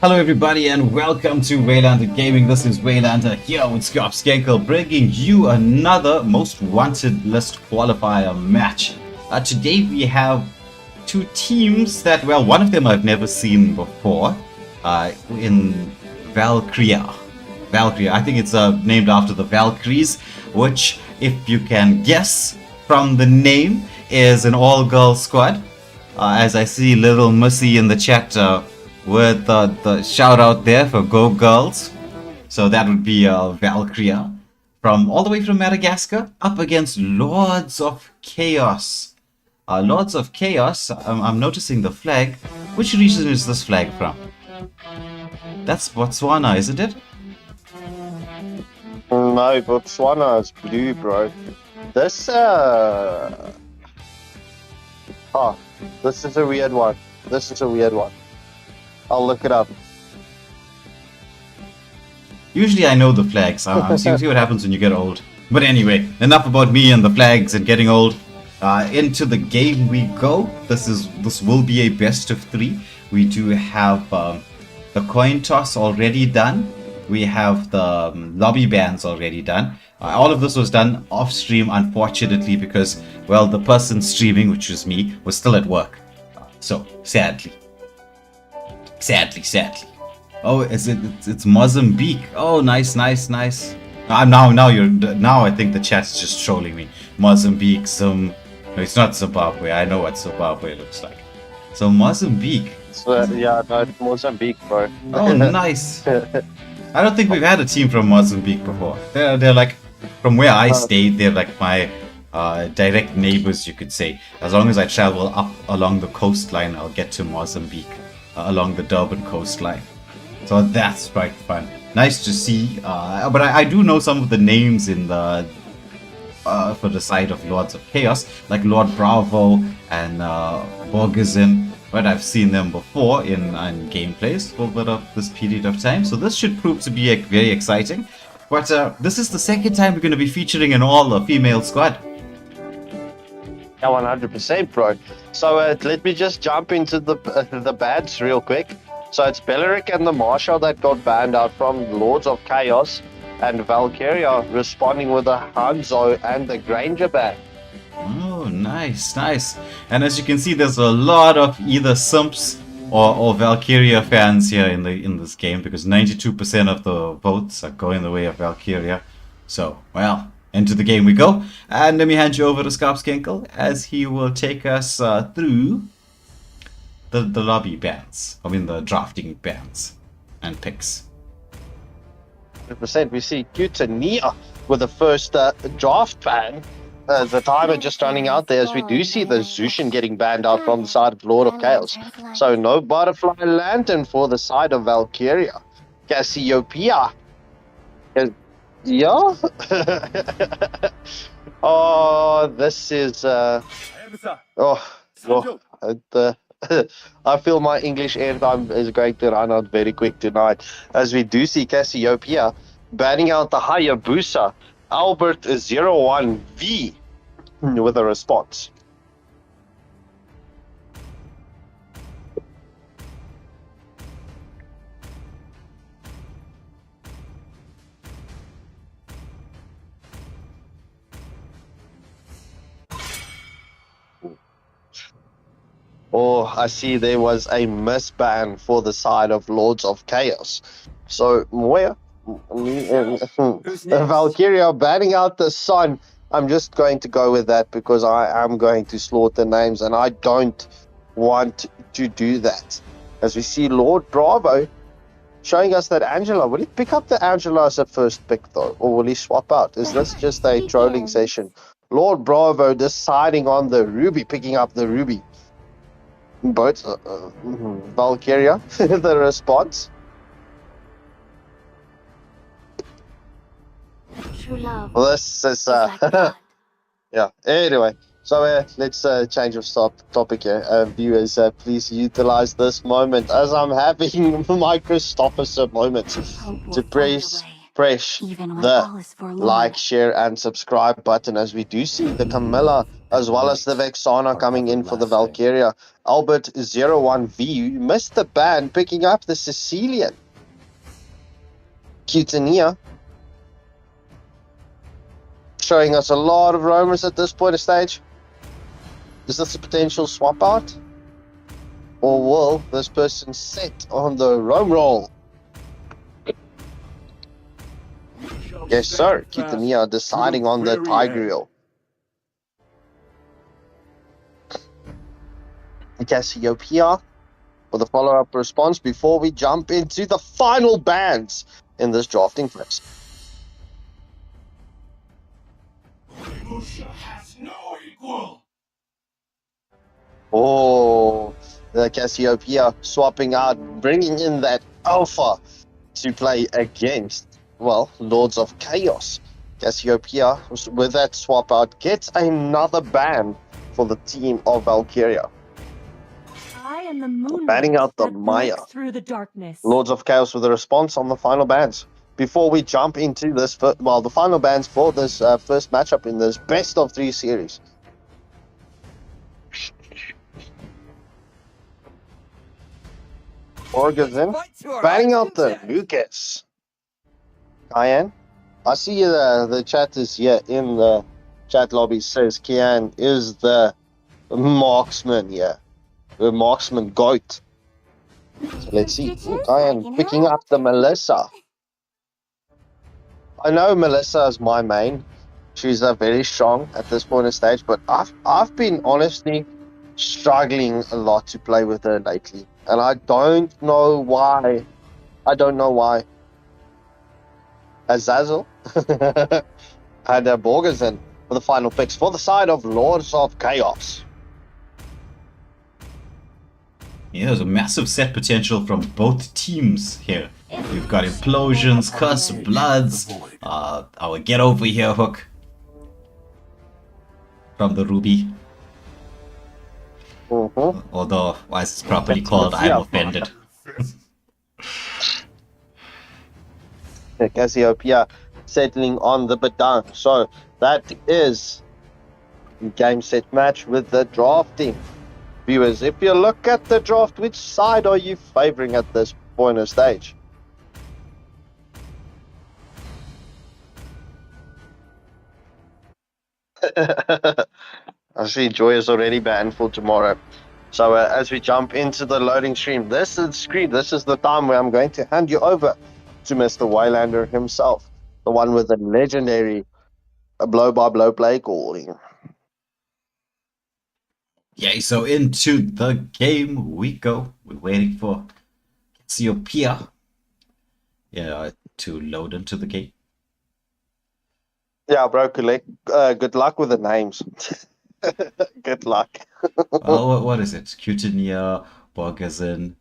Hello everybody and welcome to Waylander Gaming. This is Waylander here with Scott Skankel bringing you another Most Wanted List qualifier match. Today we have two teams that, well, one of them I've never seen before in Valkyria. I think it's named after the Valkyries, which, if you can guess from the name, is an all-girl squad. As I see little Missy in the chat with the shout out there for Go Girls. So that would be Valkyria from all the way from Madagascar up against Lords of Chaos. Lords of Chaos, I'm noticing the flag. Which region is this flag from? That's Botswana, isn't it? No, Botswana is blue, bro. This this is a weird one. I'll look it up. Usually I know the flags. I'm see what happens when you get old. But anyway, enough about me and the flags and getting old. Into the game we go. This will be a best of 3. We do have the coin toss already done. We have the lobby bans already done. All of this was done off stream, unfortunately, because, well, the person streaming, which was me, was still at work. So sadly. Oh, it's Mozambique. Oh, nice. Now I think the chat's just trolling me. Mozambique, no, it's not Zimbabwe. I know what Zimbabwe looks like. So Mozambique. Yeah, no, it's Mozambique, bro. Oh, nice. I don't think we've had a team from Mozambique before. They're like, from where I stayed, they're like my direct neighbors, you could say. As long as I travel up along the coastline, I'll get to Mozambique. Along the Durban coastline. So that's quite fun. Nice to see. But I do know some of the names in the for the side of Lords of Chaos, like Lord Bravo and Borgazin. But I've seen them before in gameplays over this period of time. So this should prove to be very exciting. But this is the second time we're going to be featuring an all-female squad. Yeah, 100%, bro. So let me just jump into the bans real quick. So it's Belleric and the Marshal that got banned out from Lords of Chaos, and Valkyria responding with a Hanzo and the Granger ban. Oh, nice. And as you can see, there's a lot of either Simps or Valkyria fans here in this game, because 92% of the votes are going the way of Valkyria. So, well, into the game we go, and let me hand you over to Skankel as he will take us through the lobby bans. I mean the drafting bans and picks. 100%. We see Kutania with the first draft ban. The timer just running out there, as we do see the Zushin getting banned out from the side of Lord of Chaos. So no Butterfly Lantern for the side of Valkyria. Cassiopeia. Yeah. Oh, this is I feel my English airtime is going to run out very quick tonight, as we do see Cassiopeia banning out the Hayabusa Albert 01V with a response. Oh, I see there was a misban for the side of Lords of Chaos. So, where? Valkyria banning out the Sun. I'm just going to go with that because I am going to slaughter names and I don't want to do that. As we see Lord Bravo showing us that Angela, will he pick up the Angela as a first pick though? Or will he swap out? Is this just a trolling session? Lord Bravo deciding on the Ruby, picking up the Ruby. But Valkyria, the response. True love. This is yeah. Anyway, so let's change of topic here. Viewers, please utilize this moment as I'm having my Christopher moment to press the like, share, and subscribe button, as we do see the Camilla as well as the Vexana coming in for the Valkyria. Albert 01V, you missed the ban, picking up the Sicilian. Cutania, showing us a lot of roamers at this point of stage. Is this a potential swap out? Or will this person set on the roam roll? Yes, sir. Cutania deciding on the Tigreal. Cassiopeia for the follow-up response before we jump into the final bands in this drafting phase. Has no equal. Oh, the Cassiopeia swapping out, bringing in that Alpha to play against, well, Lords of Chaos. Cassiopeia, with that swap out, gets another ban for the team of Valkyria. I am the moonlight Banning out the that Maya. breaks through the darkness. Lords of Chaos with a response on the final bans. Before we jump into this, the final bans for this first matchup in this best of 3 series. Orgazin, banning out the Lucas. Kian, I see the chat is here in the chat lobby, says Kian is the marksman here. The marksman goat. So let's see. Kian picking up the Melissa. I know Melissa is my main. She's very strong at this point of stage, but I've been honestly struggling a lot to play with her lately, and I don't know why. Azazel and Borgerson for the final picks for the side of Lords of Chaos. Yeah, there's a massive set potential from both teams here. We've got Implosions, Cursed Bloods, our Get Over Here hook from the Ruby. Although, why is this properly called? I'm offended. Cassiopeia settling on the Badang. So that is game set match with the drafting. Viewers, if you look at the draft, which side are you favoring at this point of stage? I see Joy is already banned for tomorrow. So as we jump into the loading stream, this is the time where I'm going to hand you over to Mr. Waylander himself, the one with the legendary blow-by-blow play calling. Yeah, so into the game we go. We're waiting for Cassiopeia to load into the game. Yeah, bro, good luck with the names. Good luck. Oh, what is it? Cutania, Borgazin,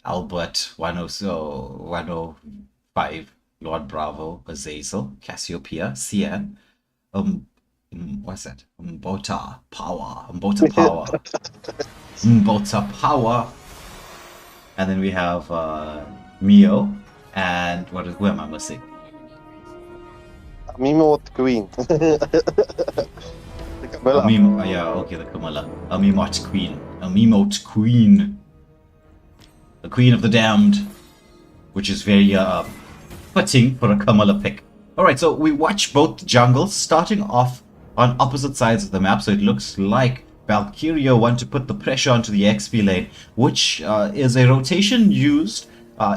Albert, 105, Lord Bravo, Azazel, Cassiopeia, Cian, what's that? Mbota Power. And then we have Mio, and who am I missing? Mimo with Queen. The Camilla. The Camilla. A Mimote Queen. The Queen of the Damned, which is very fitting for a Camilla pick. Alright, so we watch both jungles starting off on opposite sides of the map, so it looks like Valkyria want to put the pressure onto the XP lane, which is a rotation used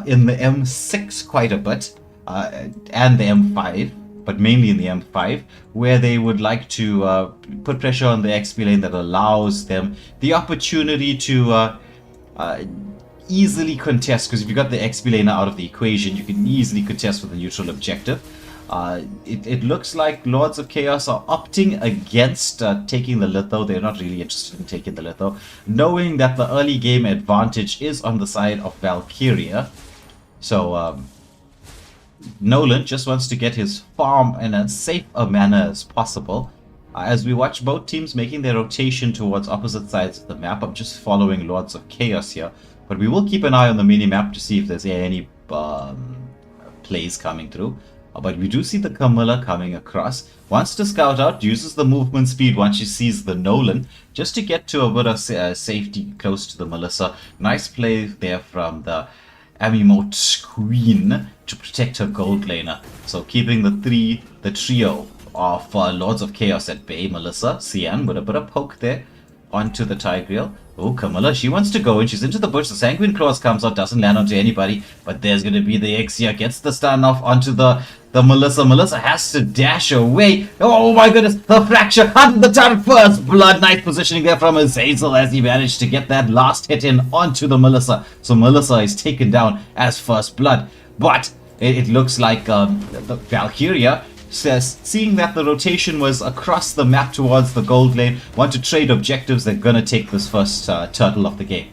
in the M6 quite a bit, and the M5, but mainly in the M5, where they would like to put pressure on the XP lane that allows them the opportunity to easily contest, because if you got the XP lane out of the equation, you can easily contest with a neutral objective. It looks like Lords of Chaos are opting against taking the litho. They're not really interested in taking the litho, knowing that the early game advantage is on the side of Valkyria. So Nolan just wants to get his farm in as safe a manner as possible. As we watch both teams making their rotation towards opposite sides of the map, I'm just following Lords of Chaos here, but we will keep an eye on the mini-map to see if there's any plays coming through. But we do see the Camilla coming across. Wants to scout out, uses the movement speed once she sees the Nolan, just to get to a bit of safety close to the Melissa. Nice play there from the Amimote Queen to protect her gold laner. So keeping the trio of Lords of Chaos at bay. Melissa, Cian with a bit of poke there onto the Tigreal. Oh, Camilla, she wants to go in. She's into the bush. The Sanguine Claws comes out, doesn't land onto anybody. But there's going to be the X here. Gets the stun off onto the Melissa. Melissa has to dash away. Oh my goodness. The fracture under the turret. First blood. Nice positioning there from Azazel as he managed to get that last hit in onto the Melissa. So Melissa is taken down as first blood. But it looks like the Valkyria says, seeing that the rotation was across the map towards the gold lane, want to trade objectives, they're going to take this first turtle of the game.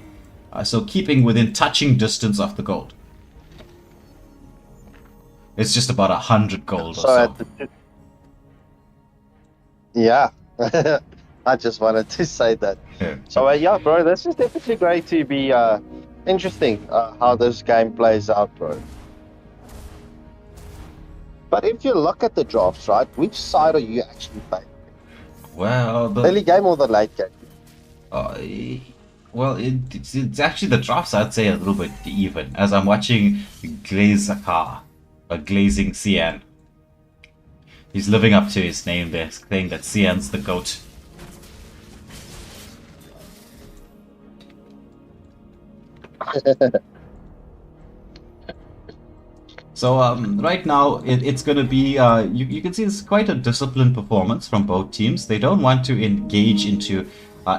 So keeping within touching distance of the gold. It's just about 100 gold or so. Yeah, I just wanted to say that. Yeah. So yeah, bro, this is definitely going to be interesting how this game plays out, bro. But if you look at the drafts, right, which side are you actually playing? Well, the early game or the late game? well, it's actually the drafts, I'd say, a little bit even. As I'm watching Glazakar, or Glazing Cian. He's living up to his name there, saying that Cian's the GOAT. So right now it's going to be, you can see it's quite a disciplined performance from both teams. They don't want to engage into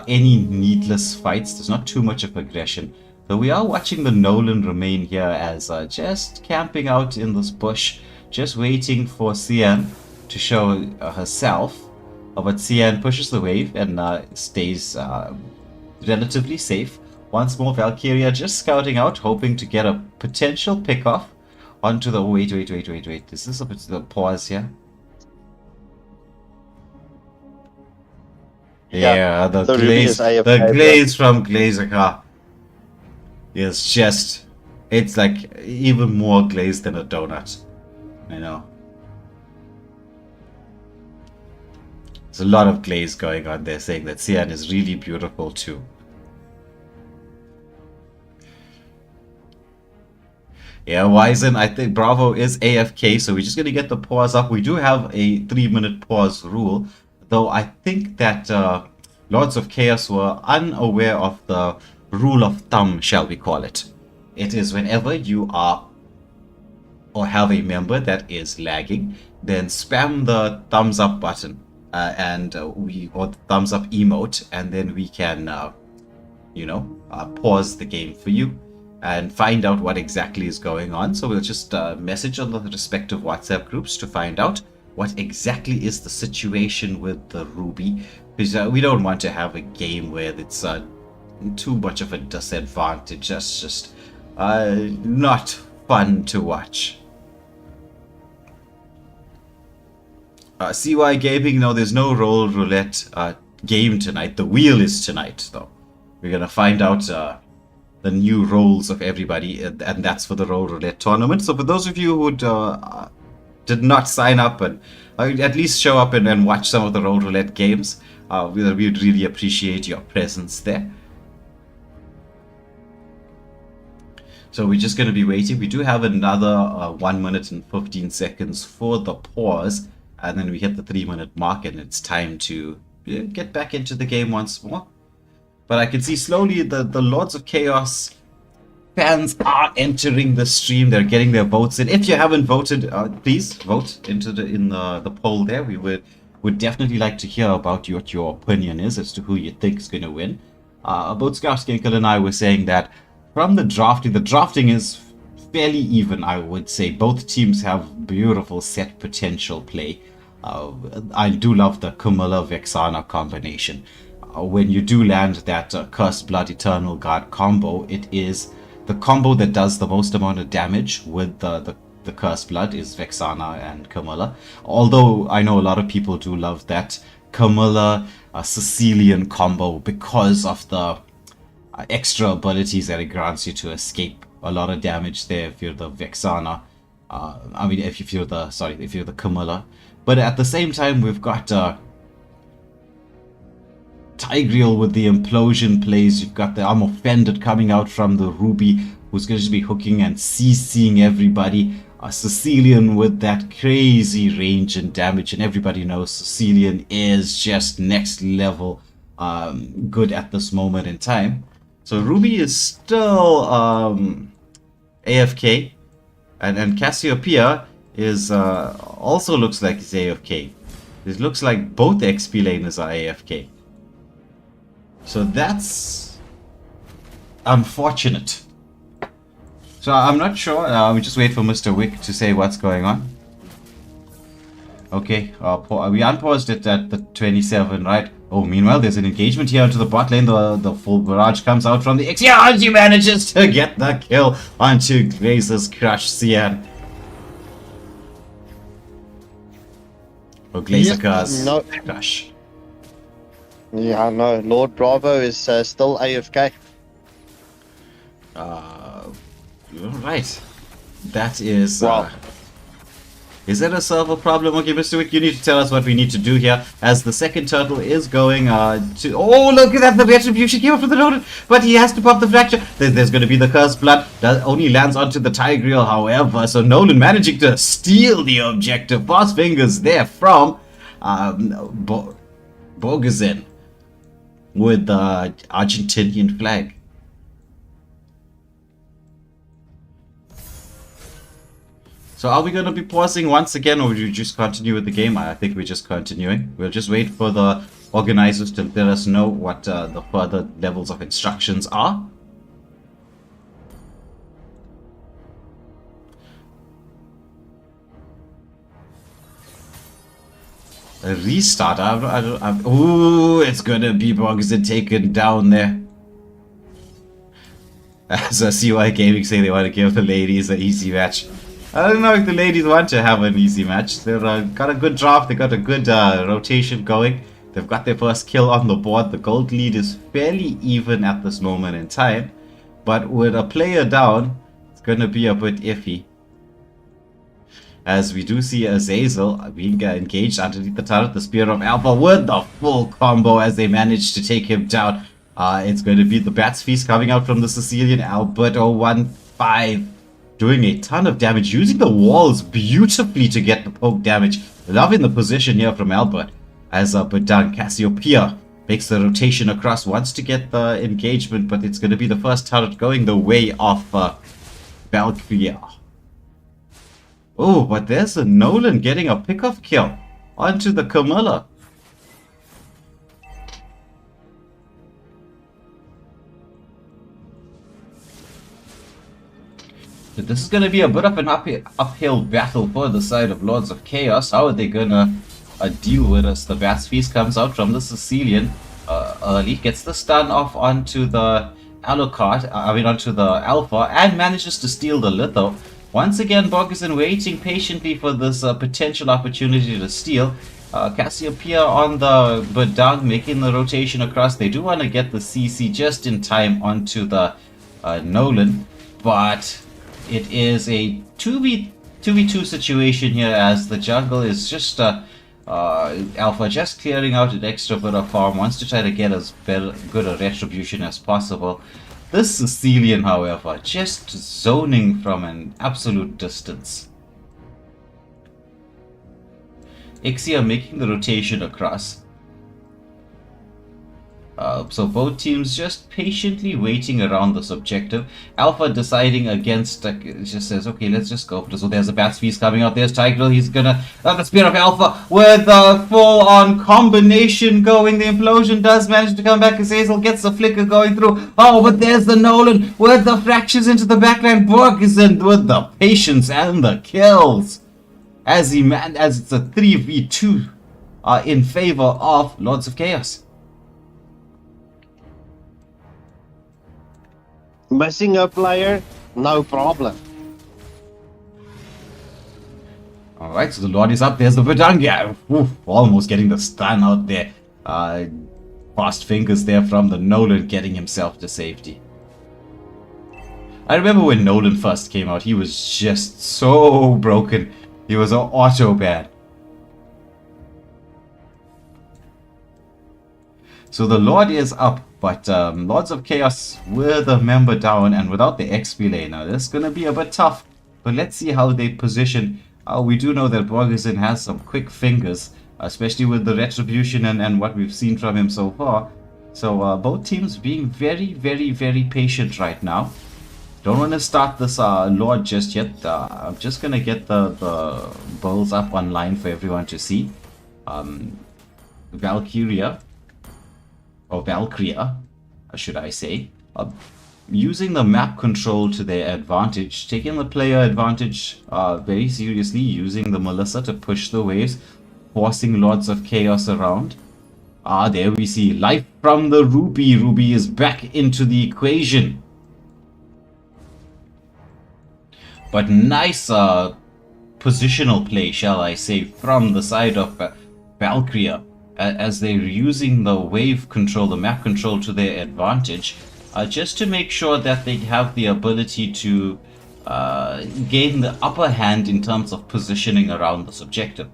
any needless fights. There's not too much of aggression. So we are watching the Nolan remain here as just camping out in this bush, just waiting for Cian to show herself. But Cian pushes the wave and stays relatively safe. Once more, Valkyria just scouting out, hoping to get a potential pickoff onto the... Wait. Is this a bit of a pause here? Yeah, the glaze from Glazakar is just... It's like even more glazed than a donut. I know. There's a lot of glaze going on there, saying that Cian is really beautiful too. Yeah, Wizen, I think Bravo is AFK, so we're just going to get the pause up. We do have a 3-minute pause rule, though I think that Lords of Chaos were unaware of the rule of thumb, shall we call it. It is whenever you are or have a member that is lagging, then spam the thumbs up button or the thumbs up emote, and then we can, pause the game for you and find out what exactly is going on. So we'll just message on the respective WhatsApp groups to find out what exactly is the situation with the Ruby, because we don't want to have a game where it's too much of a disadvantage. That's just not fun to watch. CY Gaming, no, there's no roll roulette game tonight. The wheel is tonight, though. We're gonna find out the new roles of everybody, and that's for the roll roulette tournament. So for those of you who did not sign up and at least show up and watch some of the roll roulette games, we'd really appreciate your presence there. So we're just going to be waiting. We do have another 1 minute and 15 seconds for the pause, and then we hit the 3-minute mark, and it's time to get back into the game once more. But I can see slowly the Lords of Chaos fans are entering the stream. They're getting their votes in. If you haven't voted, please vote in the poll there. We would definitely like to hear about what your opinion is as to who you think is going to win. Both Scout Skinkel and I were saying that from the drafting is fairly even, I would say. Both teams have beautiful set potential play. I do love the Camilla Vexana combination. When you do land that Cursed Blood Eternal Guard combo, it is the combo that does the most amount of damage with the Cursed Blood is Vexana and Camilla. Although I know a lot of people do love that Camilla Sicilian combo because of the extra abilities that it grants you to escape a lot of damage there if you're the Vexana. I mean, if you're the Camilla. But at the same time, we've got Tigreal with the implosion plays. You've got the I'm offended coming out from the Ruby, who's going to be hooking and CCing everybody. Sicilian with that crazy range and damage, and everybody knows Sicilian is just next level good at this moment in time. So Ruby is still AFK, and Cassiopeia is also looks like he's AFK. It looks like both XP laners are AFK. So that's unfortunate. So I'm not sure. We just wait for Mr. Wick to say what's going on. Okay, we unpaused it at the 27, right? Oh, meanwhile, there's an engagement here onto the bot lane. The full barrage comes out from the X. Yeah, she manages to get the kill onto Glaze's Crush Cian. Oh, Glazer no. Crush. Yeah, no. Lord Bravo is still AFK. Right. That is... Wow. Is that a server problem? Okay, Mr. Wick, you need to tell us what we need to do here, as the second turtle is going to... Oh, look at that! The retribution came up from the Nolan, but he has to pop the fracture. There's going to be the cursed blood that only lands onto the Tigreal, however, so Nolan managing to steal the objective. Boss fingers there from Bogazin with the Argentinian flag. So are we going to be pausing once again, or will you just continue with the game? I think we're just continuing. We'll just wait for the organizers to let us know what the further levels of instructions are. A restart? Ooh, it's going to be Bogzin taken down there. As CY Gaming say they want to give the ladies an easy match. I don't know if the ladies want to have an easy match. They've got a good draft, they got a good rotation going. They've got their first kill on the board. The gold lead is fairly even at this moment in time. But with a player down, it's going to be a bit iffy. As we do see Azazel being engaged underneath the turret, the Spear of Alpha with the full combo as they manage to take him down. It's going to be the Bat's Feast coming out from the Sicilian Alberto 1-5. Doing a ton of damage, using the walls beautifully to get the poke damage. Loving the position here from Albert. As Bedang Cassiopeia makes the rotation across, wants to get the engagement, but it's going to be the first turret going the way of Valkyria. Oh, but there's a Nolan getting a pick-off kill onto the Camilla. This is going to be a bit of an uphill battle for the side of Lords of Chaos. How are they going to deal with us? The Bat's Feast comes out from the Sicilian early, gets the stun off onto the Alucard, onto the Alpha, and manages to steal the Litho. Once again, Bogazin waiting patiently for this potential opportunity to steal. Cassiopeia on the Bedang, making the rotation across. They do want to get the CC just in time onto the Nolan, but it is a 2v2 situation here, as the jungle is just Alpha just clearing out an extra bit of farm, wants to try to get as good a retribution as possible. This Sicilian, however, just zoning from an absolute distance. Ixia making the rotation across. So both teams just patiently waiting around this objective. Alpha deciding against, just says, okay, let's just go for this. So there's a Bat's Feast coming out. There's Tigreal. He's gonna, the Spear of Alpha with a full-on combination going. The implosion does manage to come back. Azazel gets the flicker going through. Oh, but there's the Nolan with the fractures into the backline. Borgesen with the patience and the kills. As it's a 3v2 in favor of Lords of Chaos. Missing a player, no problem. Alright, so the Lord is up. There's the Bedanga. Almost getting the stun out there. Fast fingers there from the Nolan, getting himself to safety. I remember when Nolan first came out, he was just so broken. He was an auto ban. So the Lord is up, but Lords of Chaos with a member down and without the XP lane. Now this is going to be a bit tough, but let's see how they position. We do know that Borgeson has some quick fingers, especially with the Retribution and what we've seen from him so far. So both teams being very, very, very patient right now. Don't want to start this Lord just yet. I'm just going to get the bulls up online for everyone to see. Valkyria, or Valkyria, should I say, using the map control to their advantage, taking the player advantage very seriously, using the Melissa to push the waves, forcing Lords of Chaos around. There we see life from the Ruby. Ruby is back into the equation. But nice positional play, shall I say, from the side of Valkyria, as they're using the wave control, the map control to their advantage, just to make sure that they have the ability to gain the upper hand in terms of positioning around this objective.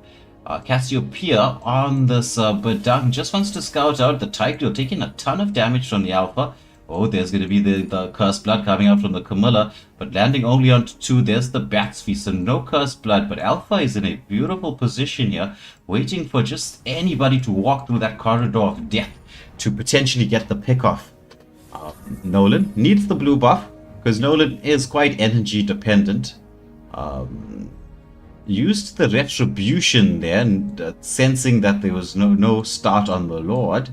Cassiopeia on this Badang just wants to scout out the Tiger, taking a ton of damage from the Alpha. Oh, there's going to be the Cursed Blood coming out from the Camilla, but landing only onto 2. There's the Bat's Feast, so no Cursed Blood, but Alpha is in a beautiful position here, waiting for just anybody to walk through that corridor of death to potentially get the pick off. Nolan needs the blue buff, because Nolan is quite energy dependent. Used the Retribution there, and sensing that there was no start on the Lord.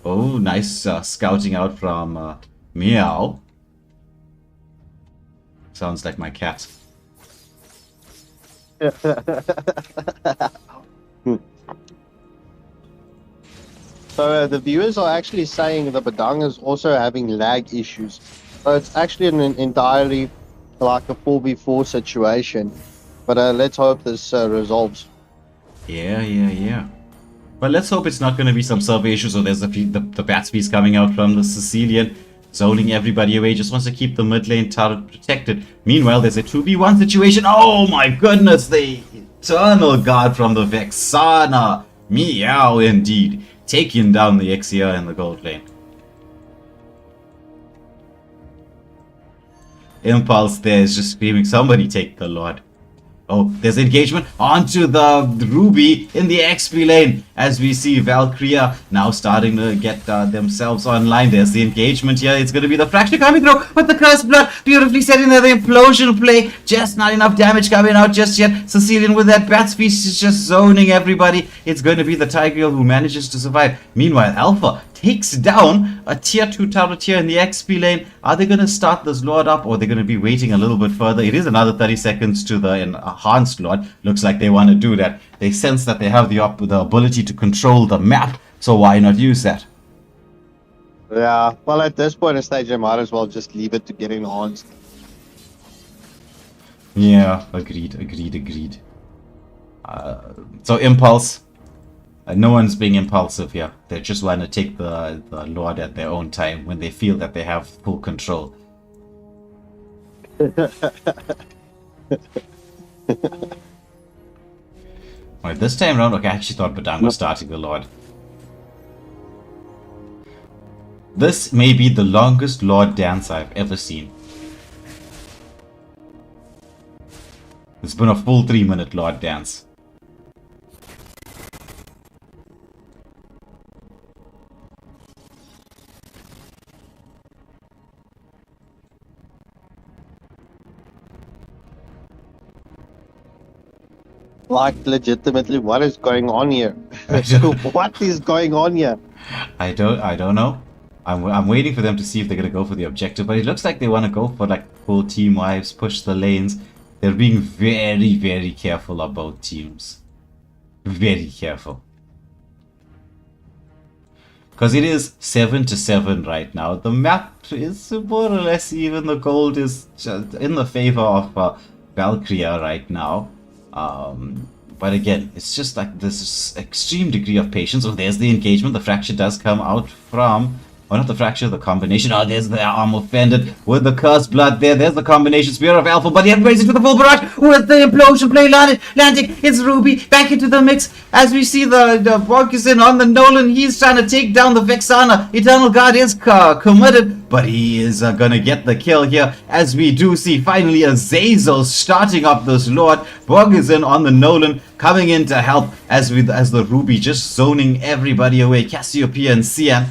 Oh, nice scouting out from Meow. Sounds like my cat. So the viewers are actually saying the Badang is also having lag issues. So it's actually an entirely like a 4v4 situation. But let's hope this resolves. Yeah. But let's hope it's not going to be some server issues, or there's the bat piece coming out from the Sicilian, zoning everybody away. Just wants to keep the mid lane turret protected. Meanwhile, there's a 2v1 situation. Oh my goodness, the Eternal Guard from the Vexana. Meow indeed. Taking down the Exia in the gold lane. Impulse there is just screaming, somebody take the Lord. Oh, there's engagement onto the Ruby in the XP lane, as we see Valkyria now starting to get themselves online. There's the engagement here. It's going to be the Fracture coming through with the Cursed Blood. Beautifully set in there, the Implosion play. Just not enough damage coming out just yet. Sicilian with that Bat's Feast is just zoning everybody. It's going to be the Tigreal who manages to survive. Meanwhile, Alpha takes down a tier 2 turret here in the XP lane. Are they going to start this Lord up, or are they going to be waiting a little bit further? It is another 30 seconds to the enhanced Lord. Looks like they want to do that. They sense that they have the ability to control the map, so why not use that? Yeah, well at this point in stage I might as well just leave it to get enhanced. Yeah, agreed. So Impulse. No one's being impulsive here. They just want to take the Lord at their own time when they feel that they have full control. Right, this time around, okay, I actually thought Badang was starting the Lord. This may be the longest Lord dance I've ever seen. It's been a full 3-minute Lord dance. Like legitimately, what is going on here? What is going on here? I don't know. I'm waiting for them to see if they're gonna go for the objective, but it looks like they want to go for like full team wives, push the lanes. They're being very, very careful about teams. Very careful. Because it is 7-7 right now. The map is more or less even. The gold is just in the favor of Valkyria right now. But again, it's just like this extreme degree of patience. Oh, there's the engagement. The Fracture does come out from Oh, not the fracture, the combination. Oh, there's the arm offended with the cursed blood there. There's the combination Spear of Alpha, but he had raised it to the full barrage with the implosion play landing. It's Ruby back into the mix as we see the Moccasin on the Nolan. He's trying to take down the Vexana. Eternal Guard is committed, but he is gonna get the kill here as we do see finally Azazel starting up this Lord. Moccasin on the Nolan coming in to help as the Ruby just zoning everybody away. Cassiopeia and Cian.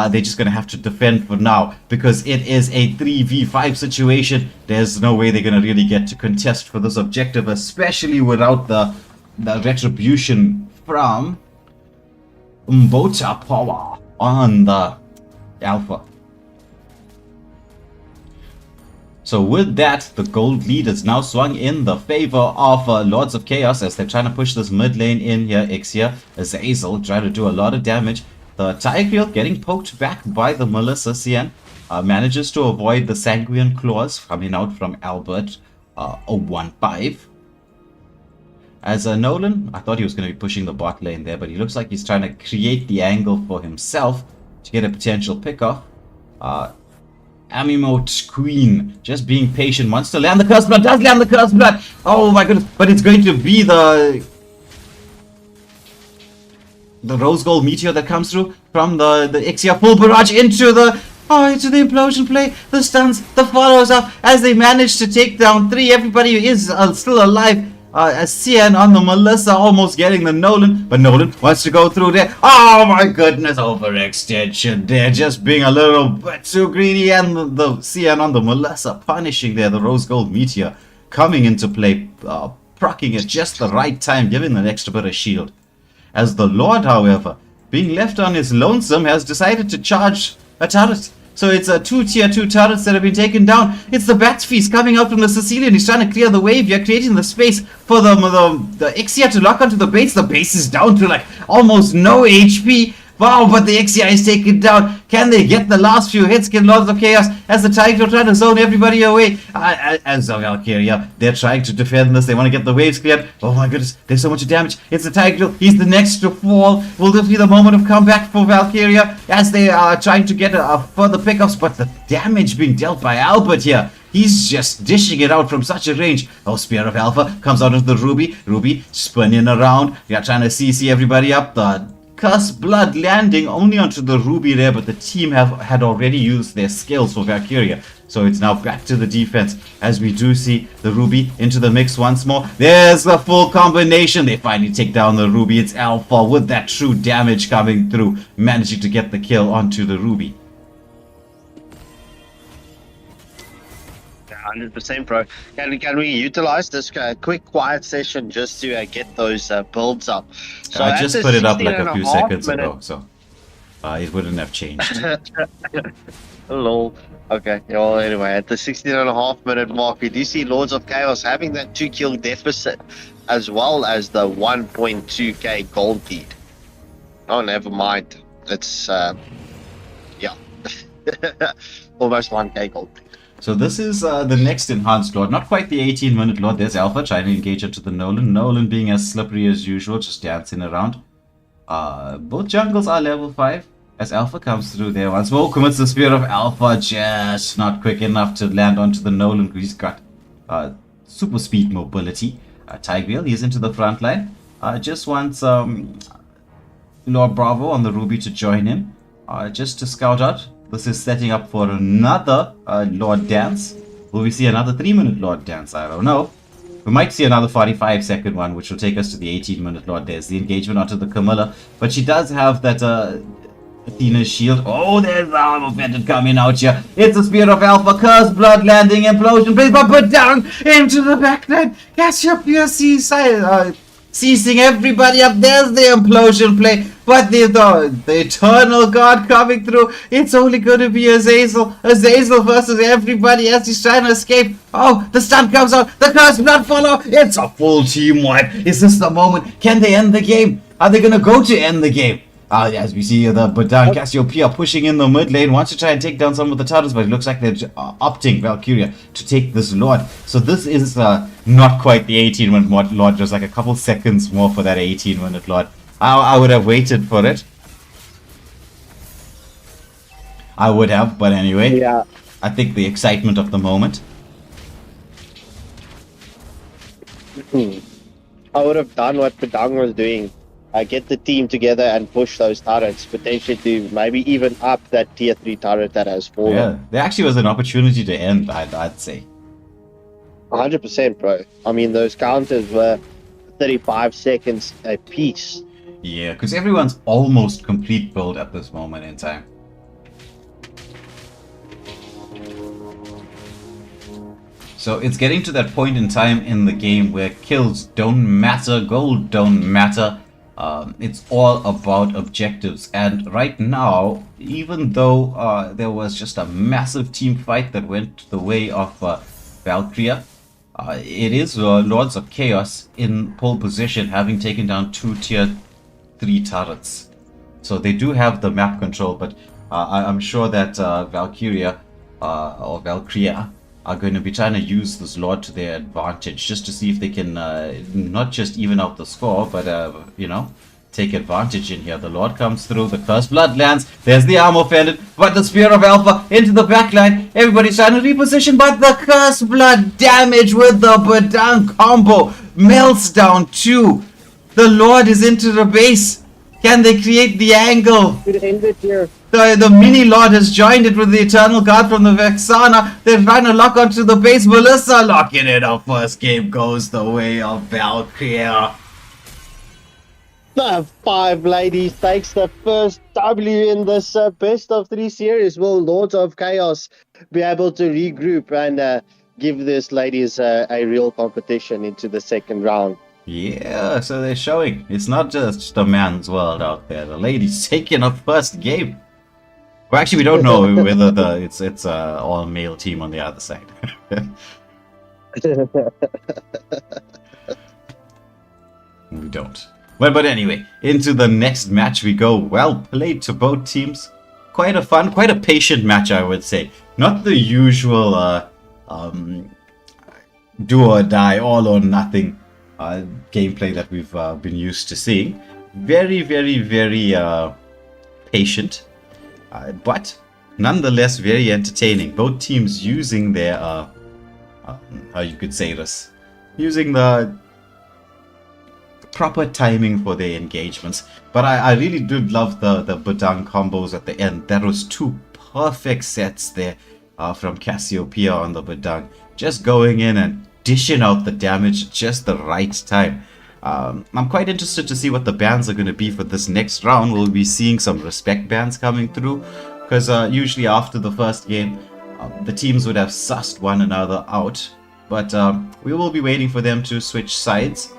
They're just going to have to defend for now because it is a 3v5 situation. There's no way they're going to really get to contest for this objective, especially without the retribution from Mbota Power on the Alpha. So with that, the gold lead is now swung in the favor of Lords of Chaos as they're trying to push this mid lane in here. Ixia, Azazel trying to do a lot of damage. The Tigreal getting poked back by the Melissa. Cian manages to avoid the Sanguine Claws coming out from Albert 015. As Nolan, I thought he was going to be pushing the bot lane there, but he looks like he's trying to create the angle for himself to get a potential pickoff. Amimote Queen just being patient, wants to land the Curse Blood, does land the Curse Blood. Oh my goodness, but it's going to be the Rose Gold Meteor that comes through from the Ixia full barrage into the implosion play. The stuns, the follows up as they manage to take down 3. Everybody is still alive. As Cian on the Melissa almost getting the Nolan, but Nolan wants to go through there. Oh my goodness, overextension there, just being a little bit too greedy, and the Cian on the Melissa punishing there the Rose Gold Meteor coming into play, proccing at just the right time, giving an extra bit of shield. As the Lord, however, being left on his lonesome, has decided to charge a turret. So it's a 2 tier 2 turrets that have been taken down. It's the Bat's Feast coming out from the Sicilian. He's trying to clear the wave here, creating the space for the Ixia to lock onto the base. The base is down to like almost no HP. Wow, but the Ixia is taken down. Can they get the last few hits? Can Lords of Chaos as the Tiger trying to zone everybody away? As the Valkyria, they're trying to defend this. They want to get the waves cleared. Oh my goodness, there's so much damage. It's the Tiger. He's the next to fall. Will this be the moment of comeback for Valkyria as they are trying to get further pickups? But the damage being dealt by Albert here. He's just dishing it out from such a range. Oh, Spear of Alpha comes out of the Ruby. Ruby spinning around. They're trying to CC everybody up. The Cursed Blood landing only onto the Ruby there, but the team had already used their skills for Valkyria. So it's now back to the defense as we do see the Ruby into the mix once more. There's the full combination. They finally take down the Ruby. It's Alpha with that true damage coming through, managing to get the kill onto the Ruby. 100%, bro. Can we utilize this quick quiet session just to get those builds up? So I just put it up like a few seconds ago, so it wouldn't have changed. Lol. Okay. Well, anyway, at the 16.5-minute mark, we do see Lords of Chaos having that 2-kill deficit, as well as the 1.2k gold lead. Oh, never mind. It's yeah, almost 1k gold lead. So this is the next enhanced Lord, not quite the 18-minute Lord. There's Alpha trying to engage into the Nolan. Nolan being as slippery as usual, just dancing around. Both jungles are level 5 as Alpha comes through there once more. Commits the Spear of Alpha, just not quick enough to land onto the Nolan. He's got super speed mobility. Tigreal, he's into the front line. Just wants Lord Bravo on the Ruby to join him, just to scout out. This is setting up for another Lord Dance. Will we see another 3-minute Lord Dance? I don't know. We might see another 45-second one, which will take us to the 18-minute Lord. There's the engagement onto the Camilla. But she does have that Athena's shield. Oh, there's the armor vended coming out here. It's the Spear of Alpha. Cursed Blood landing. Implosion. Please put down into the backline. Cassiopeia ceasing everybody up. There's the implosion play. But the Eternal God coming through. It's only going to be Azazel. Azazel versus everybody as he's trying to escape. Oh, the stun comes out. The Cursed Blood follow. It's a full team wipe. Is this the moment? Can they end the game? Are they going to go to end the game? As we see the Badan Cassiopeia pushing in the mid lane, wants to try and take down some of the turtles, but it looks like they're opting Valkyria to take this Lord. So this is not quite the 18-minute Lord, just like a couple seconds more for that 18-minute Lord. I would have waited for it. I would have, but anyway. Yeah. I think the excitement of the moment. I would have done what Padang was doing. Get the team together and push those turrets, potentially to maybe even up that tier 3 turret that has fallen. Yeah, there actually was an opportunity to end, I'd say. 100%, bro. I mean, those counters were 35 seconds a piece. Yeah, because everyone's almost complete build at this moment in time. So it's getting to that point in time in the game where kills don't matter, gold don't matter. It's all about objectives. And right now, even though there was just a massive team fight that went the way of Valkyria, it is Lords of Chaos in pole position, having taken down 2 tier 3 turrets. So they do have the map control, but I'm sure that Valkyria or Valkyria are going to be trying to use this Lord to their advantage, just to see if they can not just even out the score, but you know, take advantage in here. The Lord comes through, the Cursed Blood lands, there's the armor fended, but the Spear of Alpha into the backline. Everybody's trying to reposition, but the Cursed Blood damage with the Badang combo melts down 2. The Lord is into the base. Can they create the angle? Could end it here. The mini Lord has joined it with the Eternal Guard from the Vexana. They're trying to lock onto the base. Melissa locking it up. First game goes the way of Valkyria. The 5 ladies takes the first W in this best of 3 series. Will Lords of Chaos be able to regroup and give this ladies a real competition into the second round? Yeah, so they're showing it's not just a man's world out there. The ladies taking a first game. Well, actually, we don't know whether it's a all male team on the other side. We don't. Well, but anyway, into the next match we go. Well played to both teams. Quite a fun, quite a patient match, I would say. Not the usual do or die, all or nothing gameplay that we've been used to seeing. Very, very, very patient, but nonetheless very entertaining. Both teams using their how you could say this, using the proper timing for their engagements. But I really did love the Badang combos at the end. That was 2 perfect sets there from Cassiopeia on the Badang, just going in and dishing out the damage at just the right time. I'm quite interested to see what the bans are going to be for this next round. We'll be seeing some respect bans coming through, because usually after the first game the teams would have sussed one another out, but we will be waiting for them to switch sides.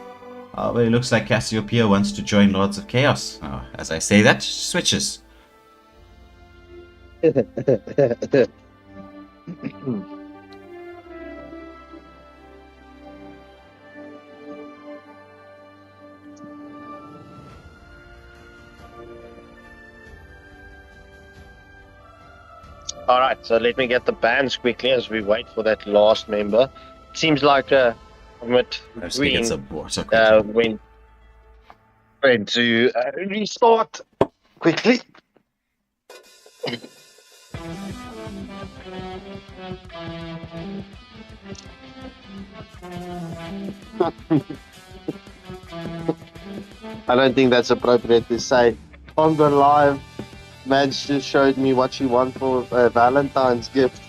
But it looks like Cassiopeia wants to join Lords of Chaos. As I say that, switches. Alright, so let me get the bans quickly as we wait for that last member. Seems like It's a water. when to restart quickly. I don't think that's appropriate to say on the live. Madge just showed me what she won for a Valentine's gift.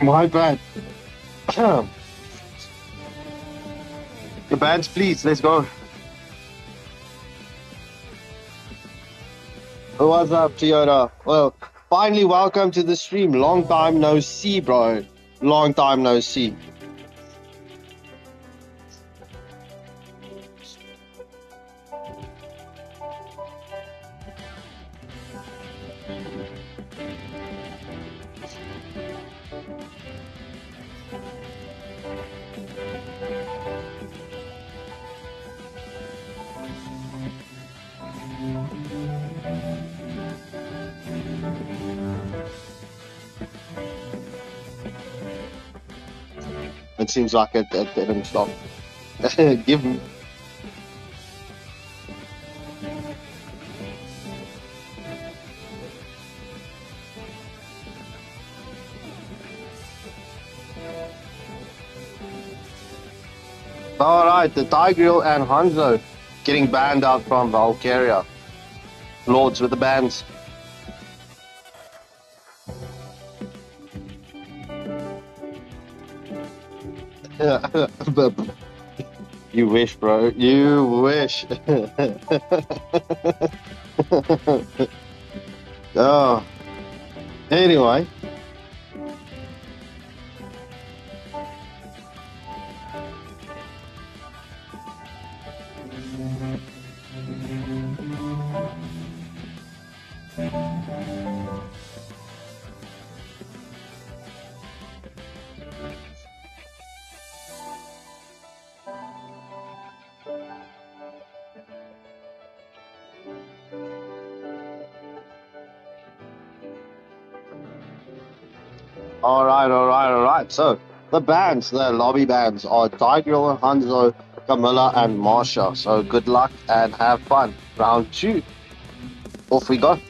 My bad. The bands, please, let's go. What's up, Toyota? Well, finally, welcome to the stream. Long time no see, bro. Long time no see. It seems like it didn't stop. Give me. Alright, the Tigreal and Hanzo getting banned out from Valkyria. Lords with the bans. You wish, bro. You wish. Oh. Anyway. Alright. So, the bands, the lobby bands are Tigreal, Hanzo, Camilla, and Marsha. So, good luck and have fun. Round 2. Off we go.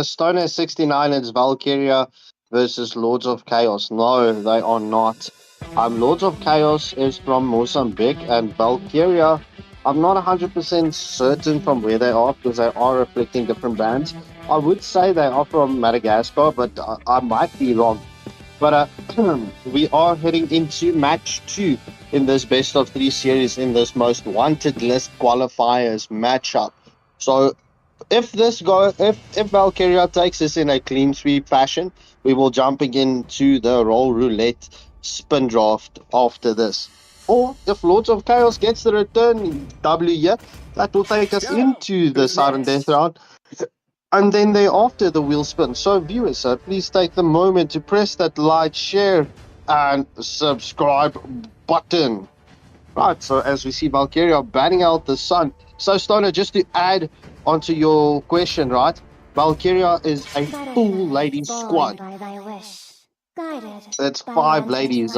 Stone 69, it's Valkyria versus Lords of Chaos. No, they are not. Lords of Chaos is from Mozambique, and Valkyria, I'm not 100% certain from where they are because they are reflecting different bands. I would say they are from Madagascar, but I might be wrong. But we are heading into match 2 in this best of 3 series in this most wanted list qualifiers matchup. So if Valkyria takes this in a clean sweep fashion, we will jumping into the roll roulette spin draft after this. Or if Lords of Chaos gets the return W here, that will take us into the sudden death round. And then thereafter the wheel spin. So viewers, please take the moment to press that like, share, and subscribe button. Right, so as we see Valkyria banning out the sun. So Stoner, just to add onto your question, right? Valkyria is a full ladies squad. It's 5 ladies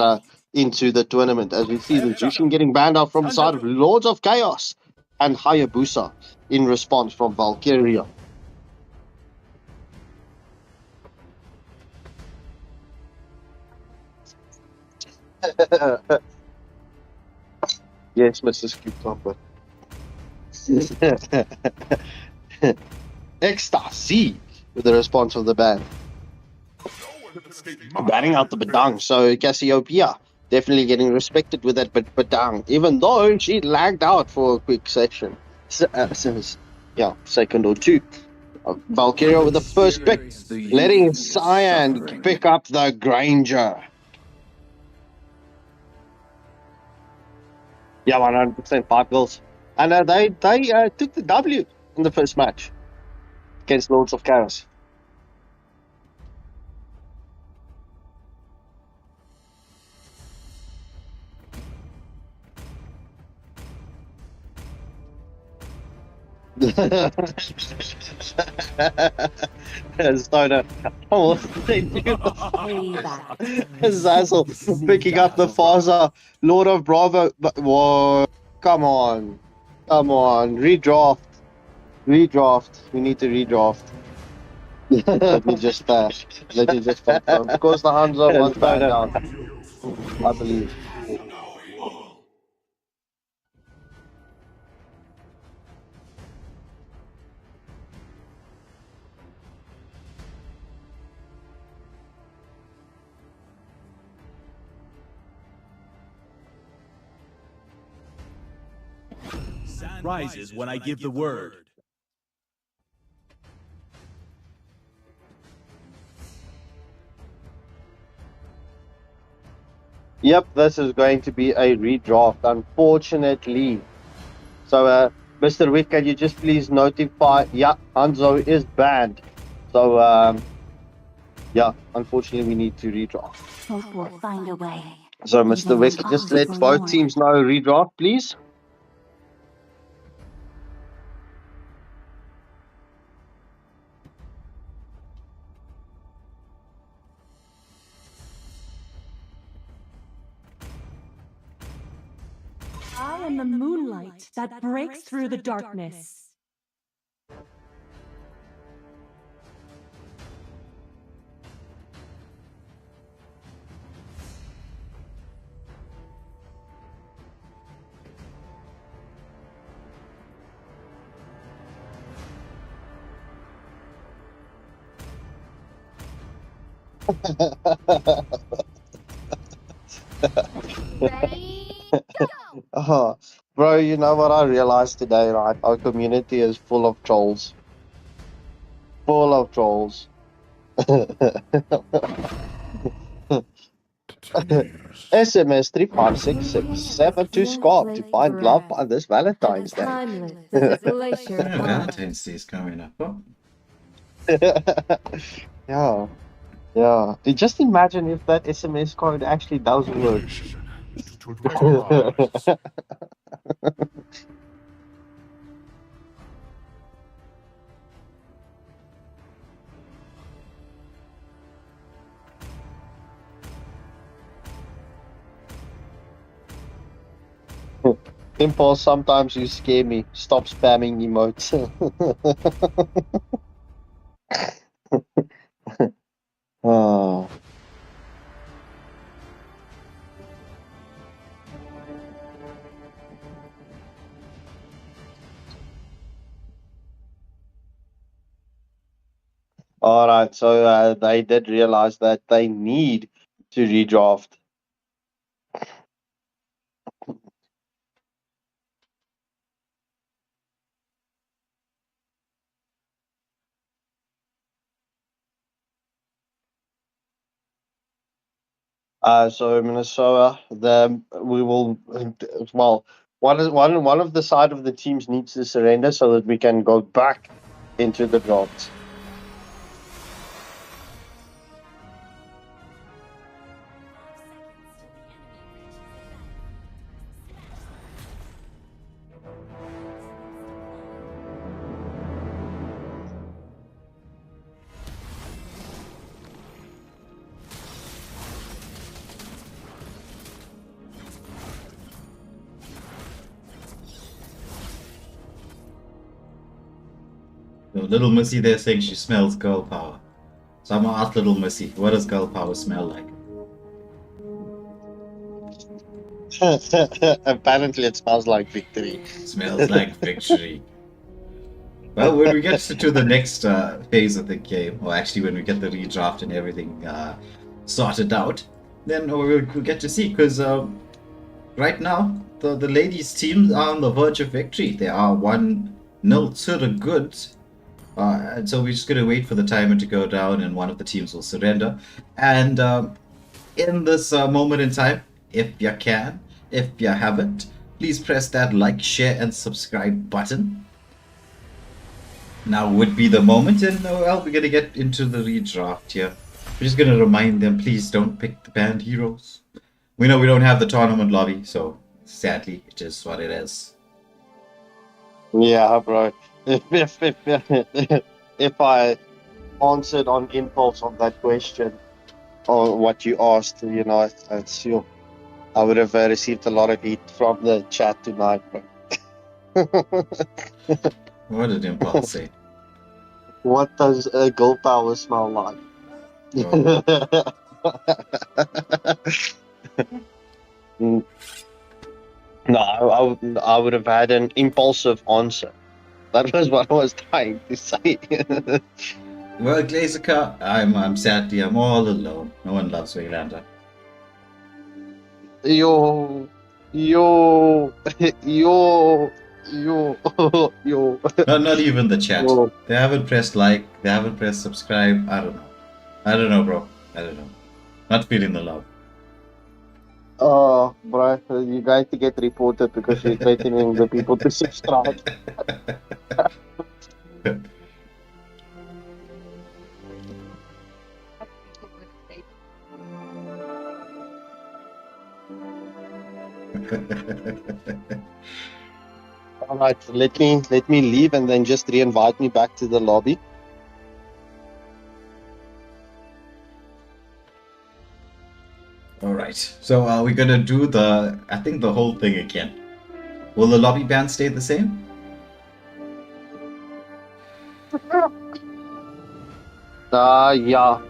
into the tournament. As we see the Jushin getting banned out from the side of Lords of Chaos and Hayabusa in response from Valkyria. Yes, Mr. Scoop Topper. Ecstasy with the response of the band. Banning out the Badang, so Cassiopeia definitely getting respected with that Badang, even though she lagged out for a quick section. Second or two. Valkyria with the first pick, letting Cyan pick up the Granger. Yeah, 100%, 5 goals. And they took the W in the first match against Lords of Chaos. Stoner. Oh, Zazzle picking up the Faza, Lord of Bravo. But, whoa, come on. Redraft. We need to redraft. Let me just confirm. Because the Hanzo was banned out, I believe. Rises when I give the word. Yep, this is going to be a redraft, unfortunately. So Mr. Wick, can you just please notify? Yeah, Hanzo is banned. So, yeah, unfortunately, we need to redraft. Hope we'll find a way. So, Mr. Wick, Even just let impossible both more. teams know redraft, please. I am the moonlight that breaks through the darkness. Ready? Go! Oh, bro, you know what I realized today, right? Our community is full of trolls. Full of trolls. SMS 35667 to Scarp to find love on this Valentine's Day. Timeless as a glacier Yeah, pond. Valentine's Day is coming up. Oh, Yeah, yeah. Just imagine if that SMS code actually does work. Impulse, sometimes you scare me. Stop spamming emotes. Oh. All right, so they did realize that they need to redraft. So Minnesota, we will well, one of the side of the teams needs to surrender so that we can go back into the draft. so little Missy there saying she smells girl power. So I'm gonna ask little Missy, what does girl power smell like? Apparently, it smells like victory. Smells like victory. Well, when we get to the next phase of the game, or actually when we get the redraft and everything sorted out, then we'll get to see. Because right now, the ladies' team are on the verge of victory. They are 1-0 to the good. And so we're just going to wait for the timer to go down and one of the teams will surrender. And in this moment in time, if you can, if you haven't, please press that like, share, and subscribe button. Now would be the moment, and well, we're gonna get into the redraft here. We're just gonna remind them, please don't pick the banned heroes. We know we don't have the tournament lobby, so sadly, it is what it is. Yeah, bro. If I answered on impulse on that question or what you asked, you know, I would have received a lot of heat from the chat tonight, bro. What did Impulse say? What does girl power smell like? Oh. No, I would have had an impulsive answer. That was what I was trying to say. Well, Glazica, I'm sadly I'm all alone. No one loves Waylander. yo. Not even the chat. Whoa. They haven't pressed like, they haven't pressed subscribe. I don't know, bro. I don't know. Not feeling the love. Oh, bro, you're going to get reported because you're threatening the people to subscribe. All right, let me leave and then just re-invite me back to the lobby. All right. So we're gonna do I think the whole thing again. Will the lobby band stay the same? Yeah.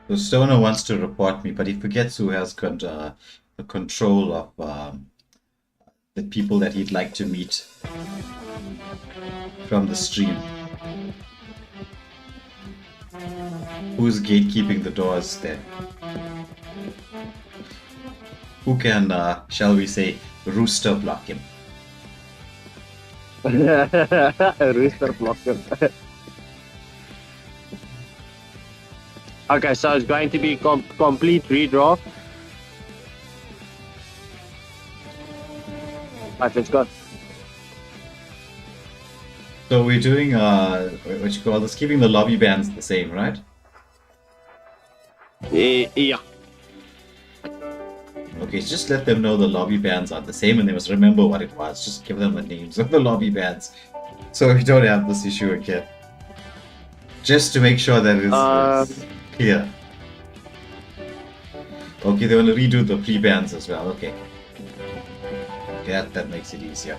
So Stoner wants to report me, but he forgets who has the control of the people that he'd like to meet from the stream. Who's gatekeeping the doors there? Who can, shall we say, rooster block him? Rooster block him. Okay, so it's going to be complete redraw. Right, let's go. So we're doing, what you call this, keeping the lobby bands the same, right? Yeah. Okay, just let them know the lobby bands are the same and they must remember what it was. Just give them the names of the lobby bands so we don't have this issue again. Just to make sure that it's clear. Okay, they want to redo the pre-bands as well. Okay. Okay, that makes it easier.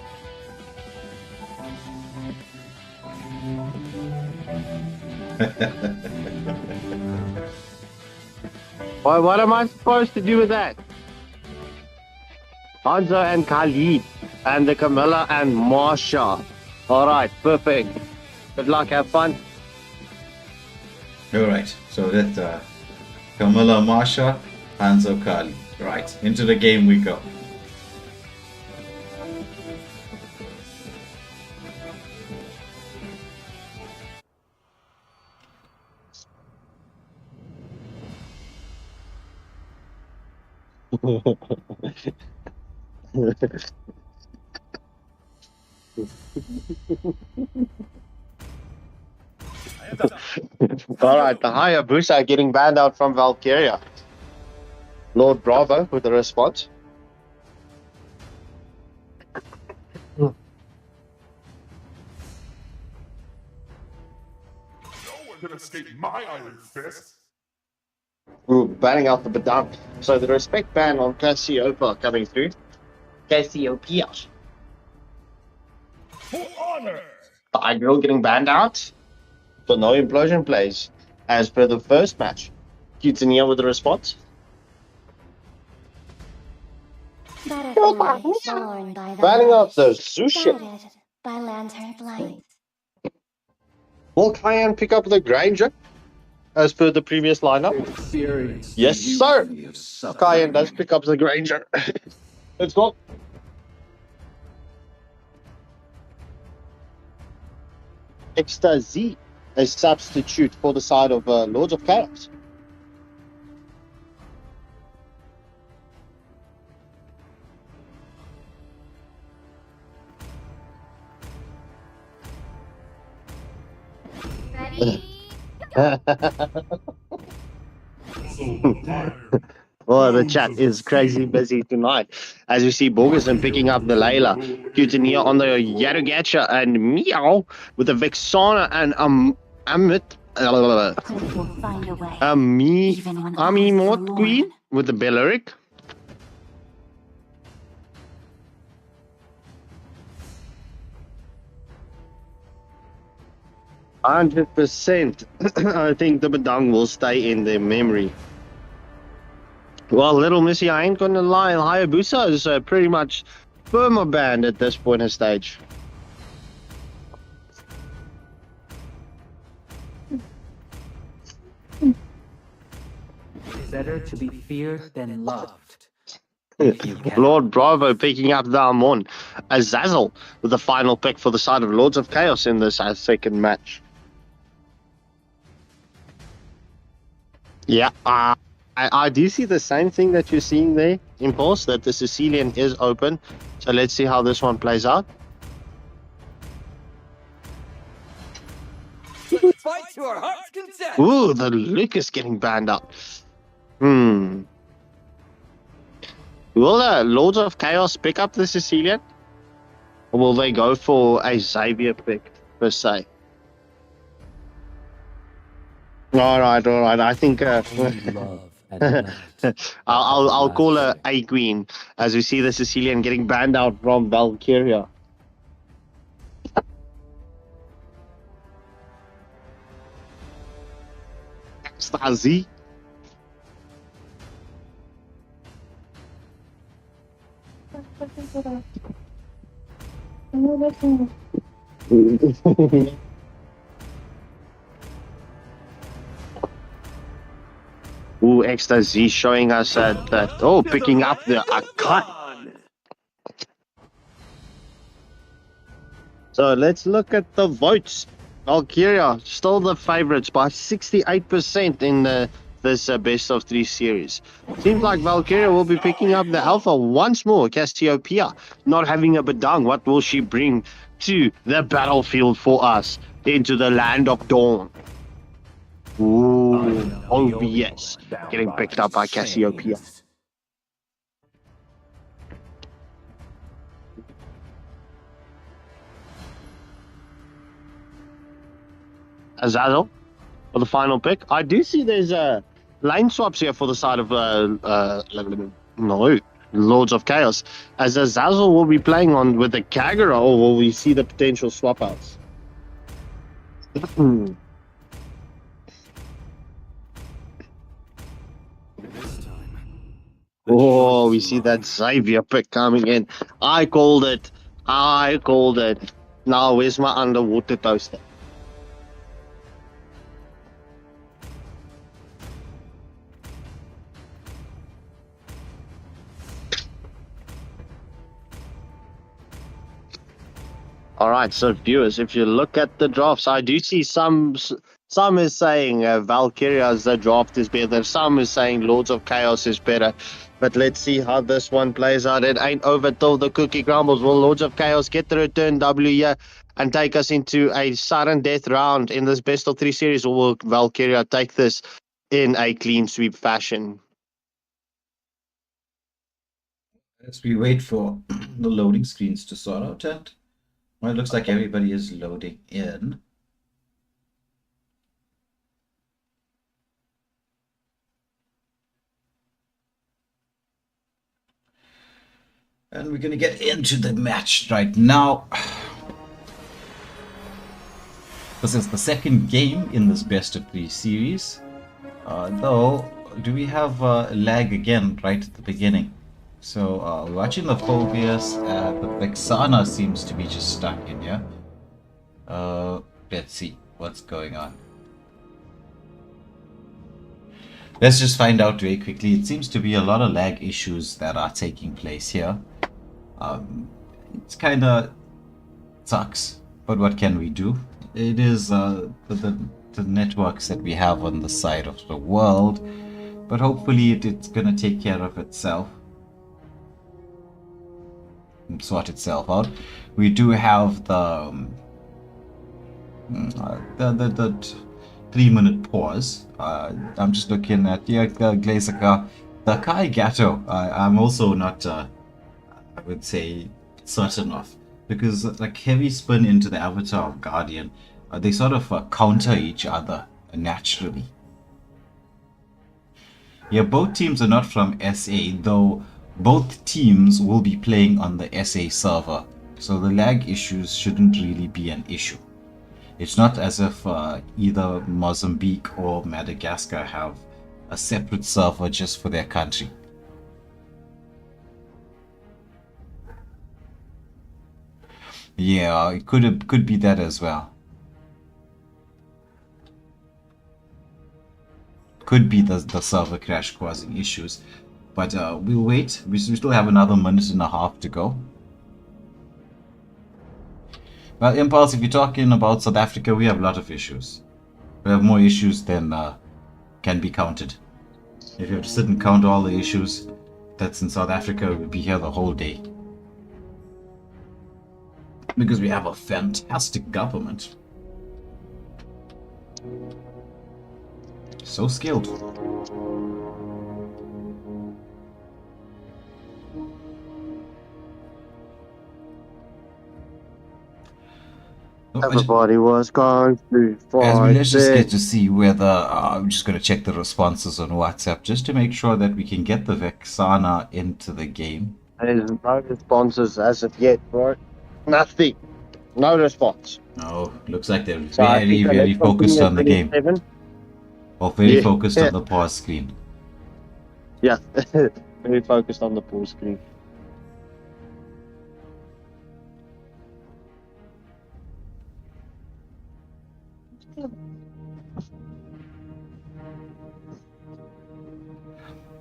What am I supposed to do with that? Hanzo and Khalid, and the Camilla and Marsha. Alright, perfect. Good luck, have fun. Alright, so that's Camilla, Marsha, Hanzo, Kali. Right, into the game we go. Alright, the Hayabusa getting banned out from Valkyria. Lord Bravo with the response. No one can escape my iron fist. Ooh, banning out the Badam. So the respect ban on Cassiopeia coming through. Cassiopeia. For honor! The Girl getting banned out. So no implosion plays. As per the first match. Cutania with the response. Butterflies born by the Banning out the light, Zusha. guided by lantern's light. Will Cayenne pick up the Granger? As per the previous lineup. Yes, sir. Cayenne does pick up the Granger. Let's go. Ecstasy, a substitute for the side of Lords of Chaos. Ready? Oh, the chat is crazy busy tonight. As we see Borgerson picking up the Layla, Cutania on the Yarugacha, and Meow with the Vexana and Amit. Hope will find a way. Even when all Ami is Mort forlorn. Queen with the Belleric. %. I think the Badang will stay in their memory. Well, Little Missy, I ain't gonna lie, Hayabusa is pretty much perma-banned at this point in stage. Better to be feared than loved. Lord Bravo picking up the Amon. Azazel with the final pick for the side of Lords of Chaos in this second match. Yeah, I do see the same thing that you're seeing there, Impulse, that the Sicilian is open. So let's see how this one plays out. Fight to our heart's content. Ooh, the Lucas getting banned out. Will the Lords of Chaos pick up the Sicilian? Or will they go for a Xavier pick, per se? Alright. I think I'll call her a queen as we see the Sicilian getting banned out from Valkyria. Stasi. Ooh, Ecstasy showing us that picking up the Akai. So let's look at the votes. Valkyria still the favorites by 68% in this best of 3 series. Seems like Valkyria will be picking up the alpha once more. Cassiopeia not having a bedang. What will she bring to the battlefield for us into the land of dawn? Ooh, OBS getting picked up by Cassiopeia. Azazel for the final pick. I do see there's lane swaps here for the side of Lords of Chaos, as Azazel will be playing on with the Kagura, or will we see the potential swap outs? Oh, we see that Xavier pick coming in. I called it. Now where's my underwater toaster? All right, so viewers, if you look at the drafts, I do see some is saying Valkyria's draft is better. Some is saying Lords of Chaos is better. But let's see how this one plays out. It ain't over till the cookie crumbles. Will Lords of Chaos get the return W here and take us into a sudden death round in this best of 3 series, or will Valkyria take this in a clean sweep fashion? As we wait for the loading screens to sort out, and well, it looks like everybody is loading in. And we're going to get into the match right now. This is the second game in this best of 3 series. Though, do we have lag again right at the beginning? So, watching the Phobius, the Vexana seems to be just stuck in here. Let's see what's going on. Let's just find out very quickly. It seems to be a lot of lag issues that are taking place here. It's kind of sucks, but what can we do? It is the networks that we have on the side of the world, but hopefully it's gonna take care of itself and sort itself out. We do have the 3-minute pause. I'm just looking at Glazaka, the Kai Gato. I'm also not I would say certain of, because like heavy spin into the avatar of Guardian, they sort of counter each other naturally. Yeah, both teams are not from SA, though both teams will be playing on the SA server, so the lag issues shouldn't really be an issue. It's not as if either Mozambique or Madagascar have a separate server just for their country. Yeah, it could be that as well. Could be the server crash causing issues. But we'll wait. We still have another minute and a half to go. Well, Impulse, if you're talking about South Africa, we have a lot of issues. We have more issues than can be counted. If you have to sit and count all the issues that's in South Africa, we'll be here the whole day. Because we have a fantastic government. So skilled. Everybody was going to fight. Let's just get to see whether I'm just going to check the responses on WhatsApp just to make sure that we can get the Vexana into the game. There's no responses as of yet, bro. Nothing. No response. Oh, looks like they're So I think very let's focused on the game. 27. Or very Yeah. focused on the pause screen. Yeah, very focused on the pool screen.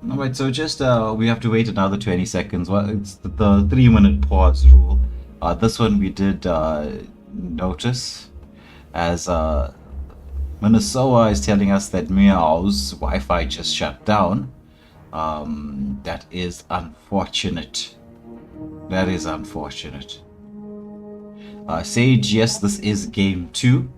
Alright, so just we have to wait another 20 seconds. Well, it's the 3-minute pause rule. This one we did notice, as Minnesota is telling us that Meow's Wi-Fi just shut down. That is unfortunate. That is unfortunate. Sage, yes, this is game 2.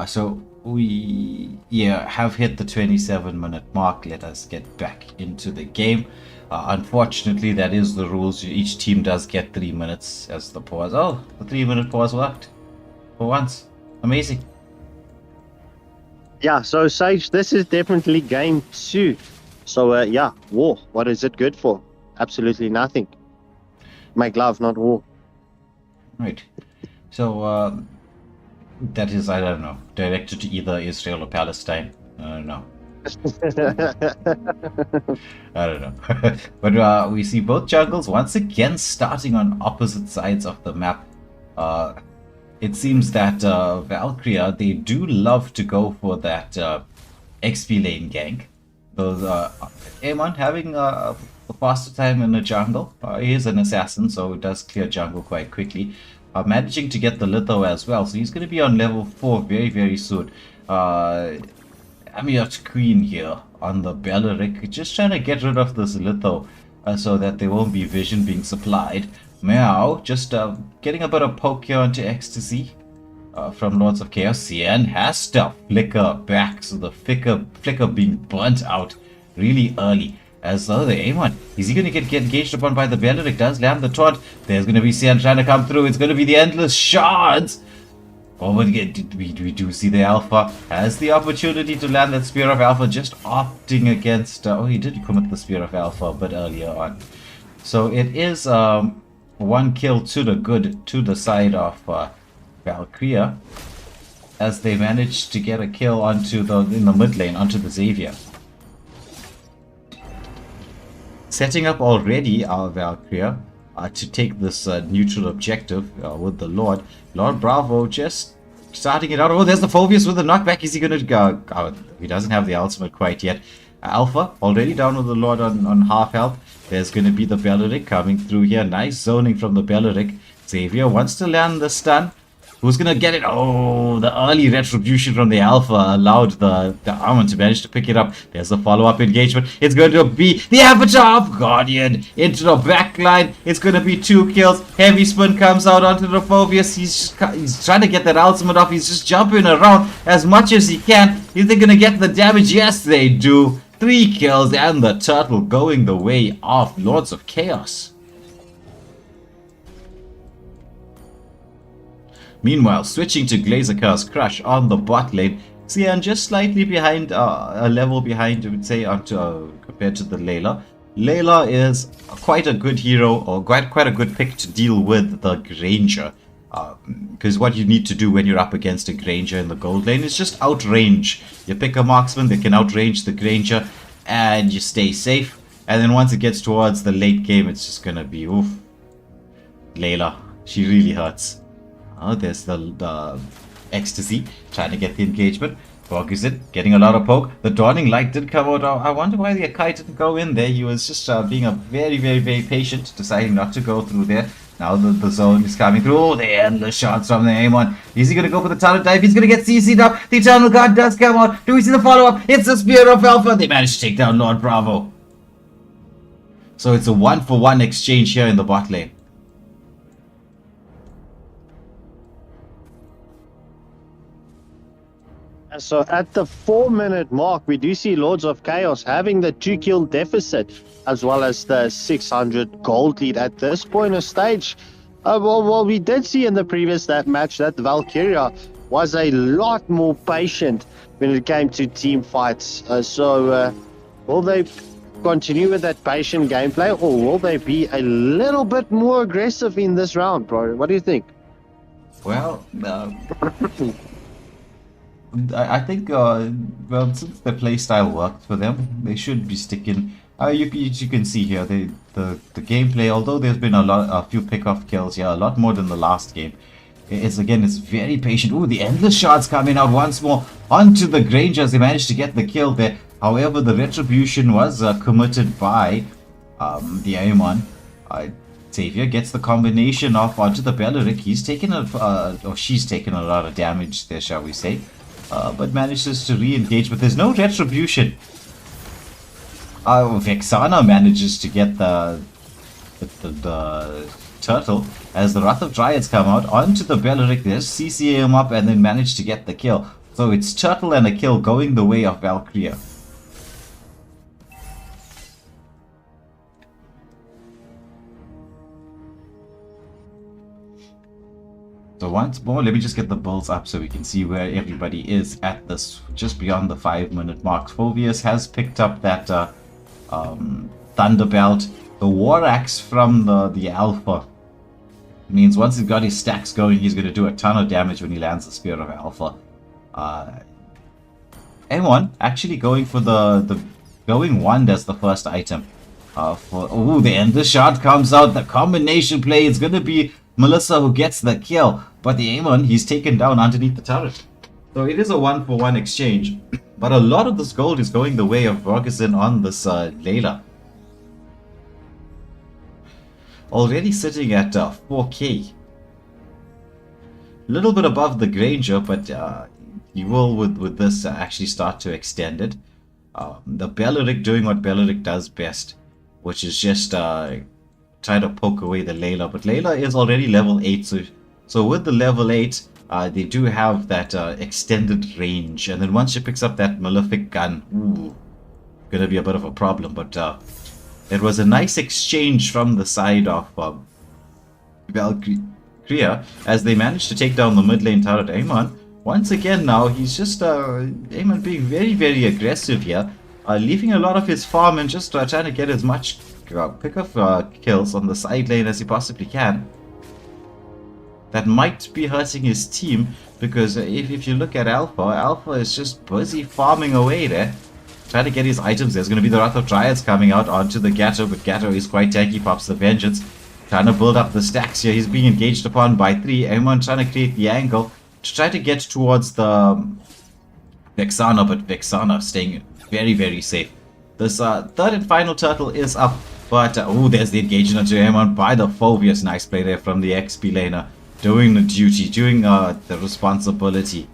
So we have hit the 27-minute mark. Let us get back into the game. Unfortunately, that is the rules. Each team does get 3 minutes as the pause. Oh, the 3-minute pause worked for once. Amazing. Yeah, so Sage, this is definitely game 2. So yeah, war. What is it good for? Absolutely nothing. Make love, not war. Right. So that is, I don't know, directed to either Israel or Palestine. I don't know. I don't know. But we see both jungles once again starting on opposite sides of the map. It seems that Valkyria, they do love to go for that XP lane gank. Those Amon having a faster time in the jungle. He is an assassin, so it does clear jungle quite quickly. Managing to get the litho as well, so he's going to be on level 4 very, very soon. Amiot Queen here on the Belleric, just trying to get rid of this litho so that there won't be vision being supplied. Meow just getting a bit of poke here onto Ecstasy from Lords of Chaos. Cien has to flicker back, so the flicker being burnt out really early. As though the Amon, is he going to get engaged upon by the Belleric? Does land the taunt. There's going to be Cien trying to come through. It's going to be the endless shards. Oh, but we do see the Alpha has the opportunity to land that Spear of Alpha, just opting against... oh, he did commit the Spear of Alpha a bit earlier on. So it is 1 kill to the good, to the side of Valkyria, as they managed to get a kill onto in the mid lane, onto the Xavier. Setting up already our Valkyria to take this neutral objective with the Lord. Lord Bravo just starting it out. Oh, there's the Phobius with the knockback. Is he going to go? Oh, he doesn't have the ultimate quite yet. Alpha already down with the Lord on half health. There's going to be the Belleric coming through here. Nice zoning from the Belleric. Xavier wants to land the stun. Who's going to get it? Oh, the early retribution from the Alpha allowed the Armor to manage to pick it up. There's a follow-up engagement. It's going to be the Avatar of Guardian into the backline. It's going to be 2 kills. Heavy Spin comes out onto the Phobius. He's trying to get that ultimate off. He's just jumping around as much as he can. Is they going to get the damage? Yes, they do. 3 kills and the turtle going the way of Lords of Chaos. Meanwhile, switching to Glazercar's Crush on the bot lane. Cien just slightly behind, a level behind, I would say, compared to the Layla. Layla is quite a good hero, or quite a good pick to deal with the Granger. Because what you need to do when you're up against a Granger in the gold lane is just outrange. You pick a marksman that can outrange the Granger, and you stay safe. And then once it gets towards the late game, it's just gonna be, oof. Layla, she really hurts. Oh, there's the Ecstasy trying to get the engagement. Ferguson getting a lot of poke. The Dawning Light did come out. I wonder why the Akai didn't go in there. He was just being a very patient, deciding not to go through there. Now the zone is coming through. Oh, the endless shots from the Amon. Is he going to go for the turret dive? He's going to get CC'd up. The Eternal Guard does come out. Do we see the follow-up? It's the Spear of Alpha. They managed to take down Lord Bravo. So it's a 1-for-1 exchange here in the bot lane. So at the 4-minute mark, we do see Lords of Chaos having the 2-kill deficit, as well as the 600 gold lead at this point of stage. Well, we did see in the previous match that Valkyria was a lot more patient when it came to team fights. Will they continue with that patient gameplay, or will they be a little bit more aggressive in this round, bro? What do you think? Well, I think, well, since the playstyle worked for them, they should be sticking. You can see here the gameplay. Although there's been a few pick-off kills here, a lot more than the last game. It's very patient. Ooh, the endless shots coming out once more onto the Grangers. They managed to get the kill there. However, the retribution was committed by the Amon. Xavier gets the combination off onto the Belleric. He's taken or she's taken a lot of damage there, shall we say. But manages to re-engage, but there's no retribution. Vexana manages to get the turtle as the Wrath of Dryads come out onto the Belleric. There's CC him up and then manage to get the kill. So it's turtle and a kill going the way of Valkyria. So once more, let me just get the bulls up so we can see where everybody is at this, just beyond the 5-minute mark. Phoveus has picked up that Thunderbelt, the War Axe from the Alpha. It means once he's got his stacks going, he's going to do a ton of damage when he lands the Spear of Alpha. M1 actually going for the Going Wand as the first item. Oh, the Endless Shot comes out, the combination play, it's going to be Melissa who gets the kill, but the Amon, he's taken down underneath the turret. So it is a 1-for-1 exchange, but a lot of this gold is going the way of Ferguson on this Layla. Already sitting at 4k. A little bit above the Granger, but he will with this actually start to extend it. The Belleric doing what Belleric does best, which is just try to poke away the Layla, but Layla is already level 8, so with the level 8 they do have that extended range, and then once she picks up that malefic gun, ooh, gonna be a bit of a problem. But it was a nice exchange from the side of Valkyria as they managed to take down the mid lane turret. Amon once again, now he's just Amon being very aggressive here, leaving a lot of his farm and just trying to get as much pick up kills on the side lane as he possibly can. That might be hurting his team, because if you look at Alpha is just busy farming away there, trying to get his items. There's going to be the Wrath of Dryads coming out onto the Gatto, but Gatto is quite tanky, pops the Vengeance, trying to build up the stacks here. He's being engaged upon by 3. Amon trying to create the angle to try to get towards the Vexana, but Vexana staying very safe. This third and final turtle is up. But, oh, there's the engagement to Amon by the Phoveus. Nice play there from the XP laner. Doing the duty, doing the responsibility.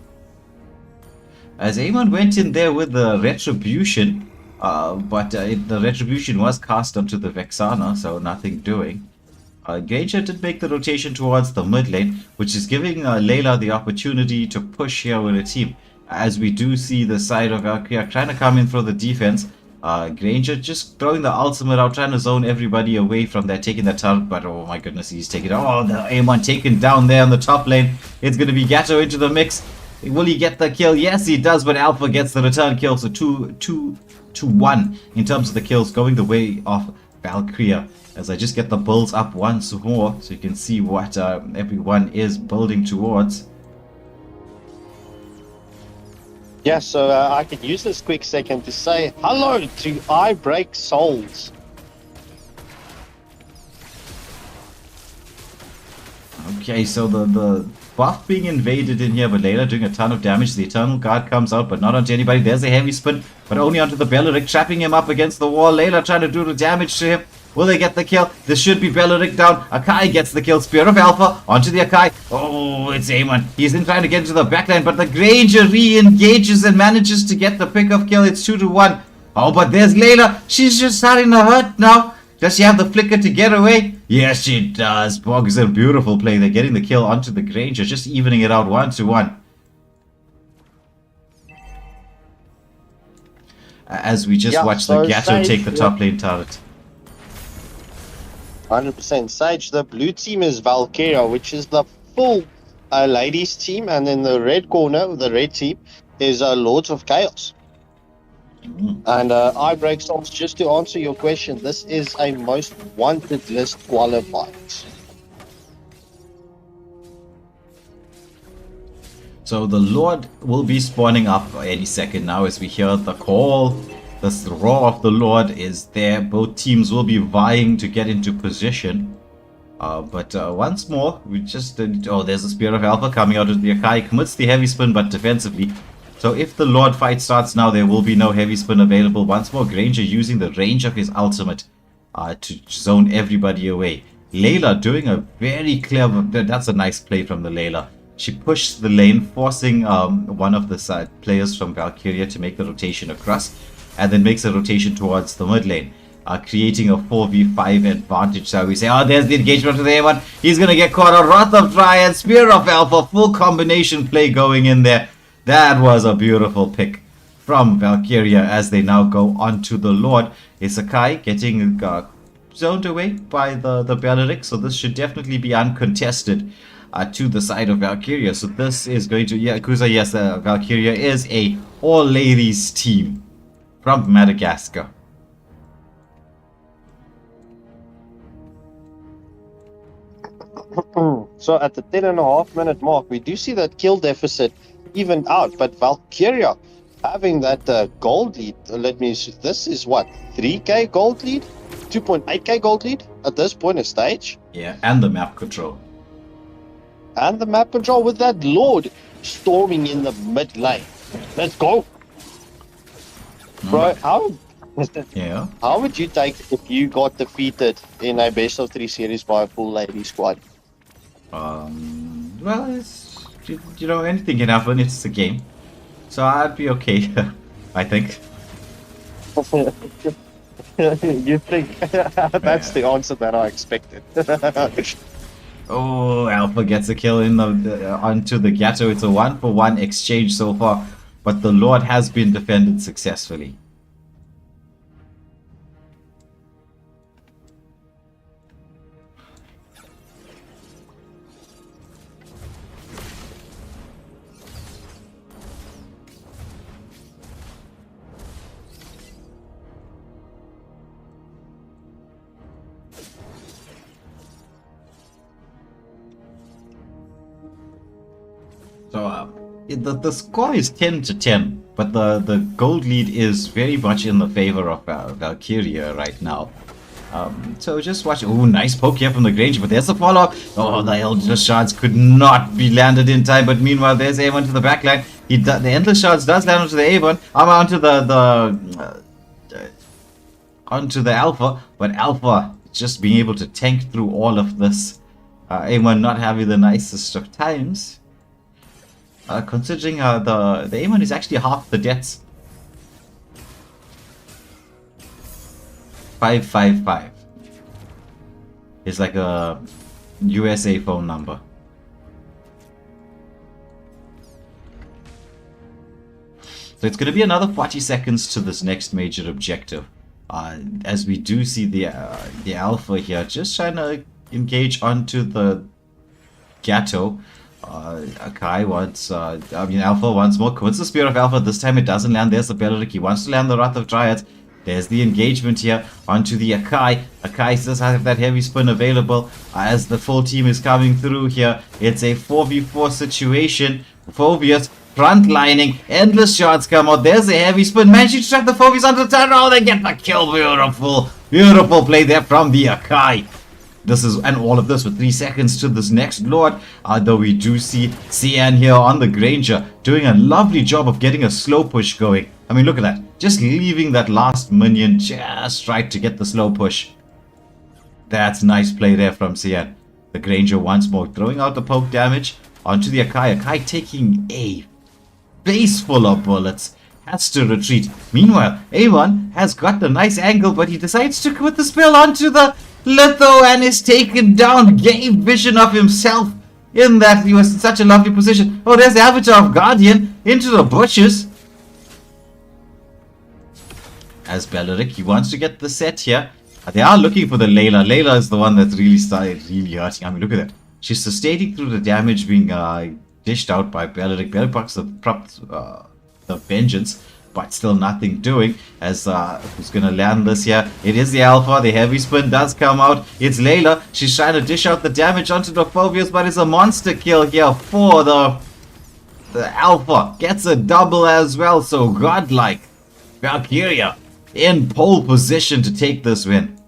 As Amon went in there with the Retribution, but the Retribution was cast onto the Vexana, so nothing doing. Granger did make the rotation towards the mid lane, which is giving Layla the opportunity to push here with a team. As we do see the side of Valkyria trying to come in for the defense. Granger just throwing the ultimate out, trying to zone everybody away from that, taking the turret, but oh my goodness, he's taking it. Oh, the Amon taken down there on the top lane. It's going to be Gatto into the mix. Will he get the kill? Yes, he does, but Alpha gets the return kill, so 2-1 in terms of the kills, going the way of Valkyria. As I just get the bulls up once more, so you can see what everyone is building towards. Yeah, so I could use this quick second to say hello to I Break Souls. Okay, so the buff being invaded in here, but Layla doing a ton of damage. The Eternal Guard comes out, but not onto anybody. There's a heavy spin, but only onto the Belleric, trapping him up against the wall. Layla trying to do the damage to him. Will they get the kill? This should be Belleric down. Akai gets the kill. Spear of Alpha onto the Akai. Oh, it's Amon. He's in trying to get into the backline, but the Granger re-engages and manages to get the pick-off kill. It's 2-1. Oh, but there's Layla. She's just starting to hurt now. Does she have the flicker to get away? Yes, she does. Bog is a beautiful play. They're getting the kill onto the Granger, just evening it out 1-1. As we just watch the Gatto take the top lane turret. 100% Sage. The blue team is Valkyria, which is the full ladies team, and in the red corner, the red team, is Lords of Chaos. And I break songs just to answer your question. This is a most wanted list qualifiers. So the Lord will be spawning up any second now as we hear the call. The roar of the Lord is there. Both teams will be vying to get into position. But once more, we just... oh, there's a Spear of Alpha coming out of the Akai. Commits the heavy spin, but defensively. So if the Lord fight starts now, there will be no heavy spin available. Once more, Granger using the range of his ultimate to zone everybody away. Layla doing a very clever... that's a nice play from the Layla. She pushed the lane, forcing one of the side players from Valkyria to make the rotation across, and then makes a rotation towards the mid lane, creating a 4v5 advantage. So we say, oh, there's the engagement to the A1. He's going to get caught on Wrath of Dryad, Spear of Alpha, full combination play going in there. That was a beautiful pick from Valkyria as they now go on to the Lord. Isakai getting zoned away by the Belleric, so this should definitely be uncontested to the side of Valkyria. So this is going to... yeah, Kuza, yes, Valkyria is a all-ladies team from Madagascar. So at the 10.5 minute mark, we do see that kill deficit evened out, but Valkyria having that gold lead. Let me see, this is what, 3k gold lead, 2.8k gold lead at this point of stage. Yeah, and the map control. And the map control with that Lord storming in the mid lane. Let's go, bro. Yeah, how would you take if you got defeated in a best of 3 series by a full lady squad? Well, it's, you know, anything can happen. It's a game, so I'd be okay. I think. You think? That's the answer that I expected. Oh, Alpha gets a kill in the onto the Gatto. It's a 1-for-1 exchange so far, but the Lord has been defended successfully. So the score is 10-10, but the gold lead is very much in the favor of Valkyria right now. So just watch. Oh, nice poke here from the Granger, but there's a follow-up. Oh, the Endless Shards could not be landed in time, but meanwhile there's A1 to the backline. The Endless Shards does land onto the A1. I'm onto the Alpha, but Alpha just being able to tank through all of this. A1 not having the nicest of times. Considering the A1 is actually half the deaths. 555 is like a USA phone number. So it's going to be another 40 seconds to this next major objective. As we do see the Alpha here just trying to engage onto the Gatto. Akai wants, Alpha once more commits the Spear of Alpha. This time it doesn't land. There's the Belleric. He wants to land the Wrath of Dryads. There's the engagement here onto the Akai. Akai does have that heavy spin available as the full team is coming through here. It's a 4v4 situation. Phobius frontlining. Endless Shards come out. There's a heavy spin. Managing to track the Phobius onto the turret. Oh, they get the kill. Beautiful. Beautiful play there from the Akai. This is, and all of this with 3 seconds to this next Lord. Though we do see Cyan here on the Granger doing a lovely job of getting a slow push going. I mean, look at that. Just leaving that last minion just right to get the slow push. That's nice play there from Cyan. The Granger once more throwing out the poke damage onto the Akai. Akai taking a face full of bullets. Has to retreat. Meanwhile, A1 has got a nice angle, but he decides to put the spell onto the Litho and is taken down. Gave vision of himself in that he was in such a lovely position. Oh, there's the Avatar of Guardian into the bushes. As Beleric, he wants to get the set here. They are looking for the Layla. Layla is the one that's really started really hurting. I mean, look at that. She's sustaining through the damage being dished out by Beleric. Beleric bucks the vengeance, but still nothing doing. As who's gonna land this here? It is the Alpha. The heavy spin does come out. It's Layla. She's trying to dish out the damage onto the Phobius, but it's a monster kill here for the Alpha. Gets a double as well. So godlike. Valkyria in pole position to take this win.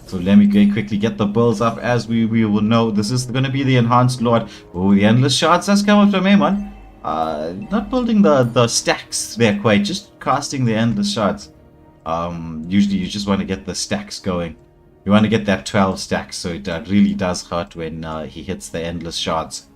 So let me quickly get the bulls up, as we will know this is going to be the enhanced Lord. Oh, the endless shards has come up from Amon. Not building the stacks there quite, just casting the endless shards. Usually you just want to get the stacks going. You want to get that 12 stacks, so it really does hurt when he hits the endless shards.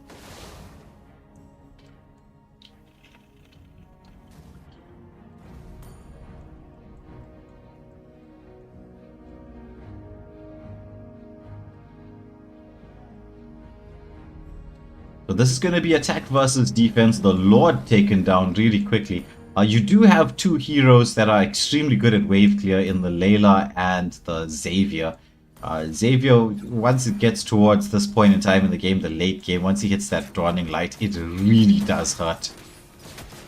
So this is going to be attack versus defense. The Lord taken down really quickly. You do have 2 heroes that are extremely good at wave clear in the Layla and the Xavier. Xavier, once it gets towards this point in time in the game, the late game, once he hits that dawning light, it really does hurt.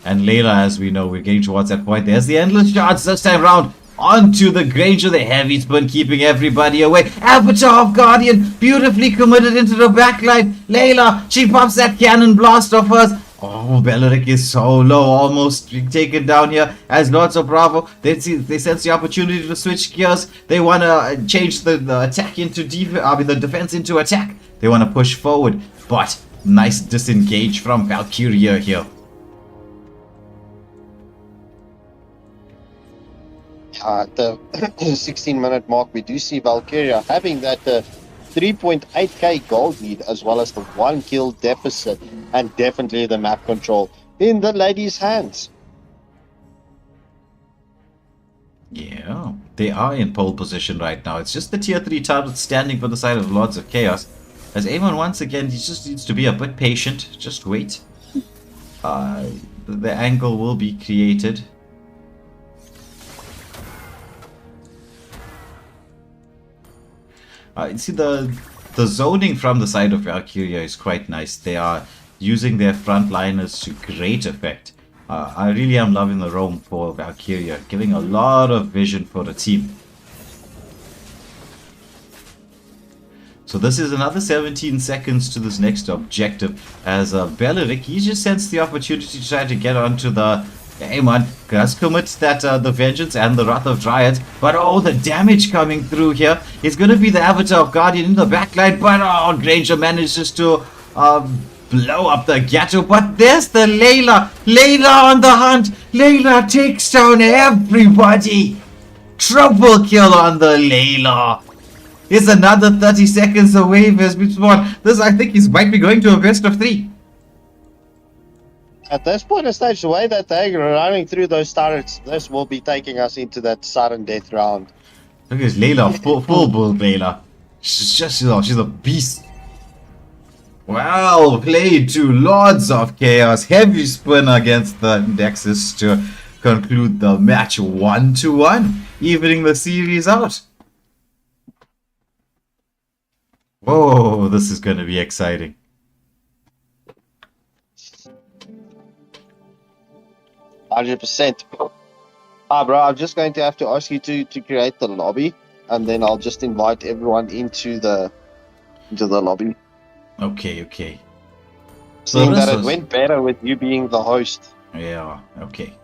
And Layla, as we know, we're getting towards that point. There's the endless shards this time round. Onto the Granger, the heavy spin keeping everybody away. Avatar of Guardian, beautifully committed into the backline. Layla, she pops that cannon blast of hers. Oh, Beleric is so low, almost being taken down here. As Lords of Bravo, they sense the opportunity to switch gears. They want to change the attack into the defense into attack. They want to push forward, but nice disengage from Valkyria here. At the 16-minute mark, we do see Valkyria having that 3.8k gold lead, as well as the 1 kill deficit, and definitely the map control in the ladies' hands. Yeah, they are in pole position right now. It's just the tier 3 turret standing for the side of Lords of Chaos. As Amon, once again, he just needs to be a bit patient. Just wait. The angle will be created. You see, the zoning from the side of Valkyria is quite nice. They are using their frontliners to great effect. I really am loving the roam for Valkyria, giving a lot of vision for the team. So this is another 17 seconds to this next objective, as Beleric, he just sensed the opportunity to try to get onto the Amon. Does commit that the Vengeance and the Wrath of Dryads, but oh, the damage coming through here is going to be the Avatar of Guardian in the backline, but oh, Granger manages to blow up the Gatto, but there's the Layla. Layla on the hunt. Layla takes down everybody. Triple kill on the Layla. It's another 30 seconds away as we spawn. This, I think, might be going to a best of 3. At this point in stage, the way that they're running through those turrets, this will be taking us into that sudden death round. Look at this Layla, full build Layla. She's a beast. Well played to Lords of Chaos. Heavy spin against the Nexus to conclude the match 1-1, evening the series out. Whoa, this is going to be exciting. %. Bro, I'm just going to have to ask you to create the lobby, and then I'll just invite everyone into the lobby. Okay. Seeing that it went better with you being the host. Yeah, okay.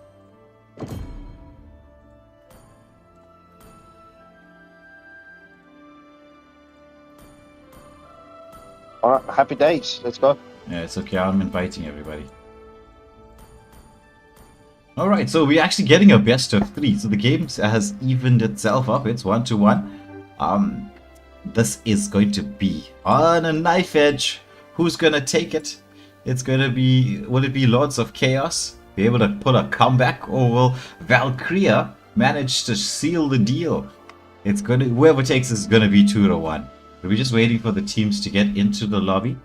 All right, happy days. Let's go. Yeah, it's okay. I'm inviting everybody. Alright, so we're actually getting a best of 3. So the game has evened itself up. It's 1-1. This is going to be on a knife edge. Who's gonna take it? It's gonna be... Will it be Lords of Chaos? Be able to pull a comeback? Or will Valkyria manage to seal the deal? It's gonna... Whoever takes this is gonna be 2-1. We're just waiting for the teams to get into the lobby.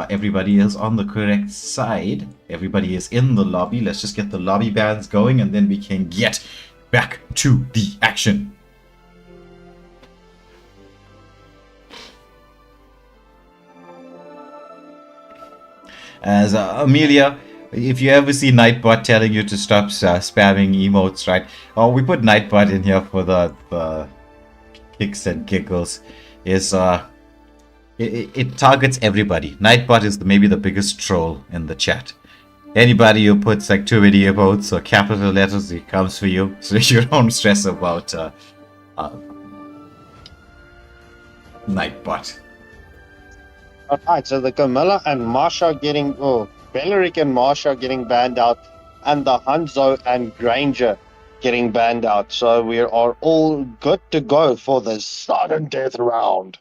Everybody is on the correct side. Everybody is in the lobby. Let's just get the lobby bands going and then we can get back to the action. As Amelia, if you ever see Nightbot telling you to stop spamming emotes, right? Oh, we put Nightbot in here for the kicks and giggles. It targets everybody. Nightbot is maybe the biggest troll in the chat. Anybody who puts like too many emotes or capital letters, he comes for you. So you don't stress about Nightbot. Alright, so the Camilla and Marsha getting, Belleric and Marsha getting banned out, and the Hanzo and Granger getting banned out. So we are all good to go for the sudden death round.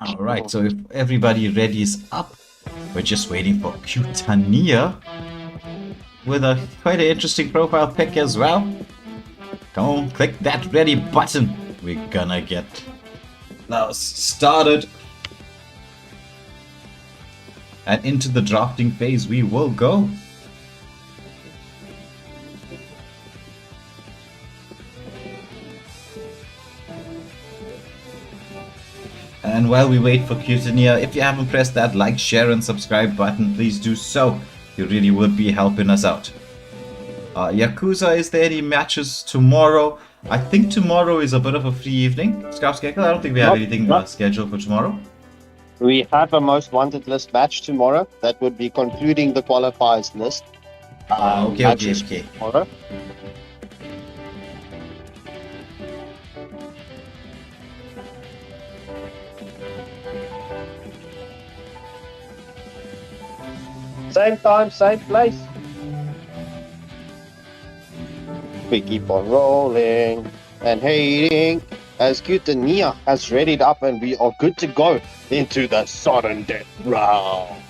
Alright, so if everybody ready is up, we're just waiting for Cutania with a quite an interesting profile pic as well. Come on, click that ready button. We're gonna get now started. And into the drafting phase we will go. And while we wait for Cutania, if you haven't pressed that like, share and subscribe button, please do so. You really would be helping us out. Yakuza, is there any matches tomorrow? I think tomorrow is a bit of a free evening. Scarfscackle, I don't think we have anything scheduled for tomorrow. We have a most wanted list match tomorrow. That would be concluding the qualifiers list. Okay. Tomorrow. Same time, same place. We keep on rolling and hating as Cutania has readied up and we are good to go into the sudden death round.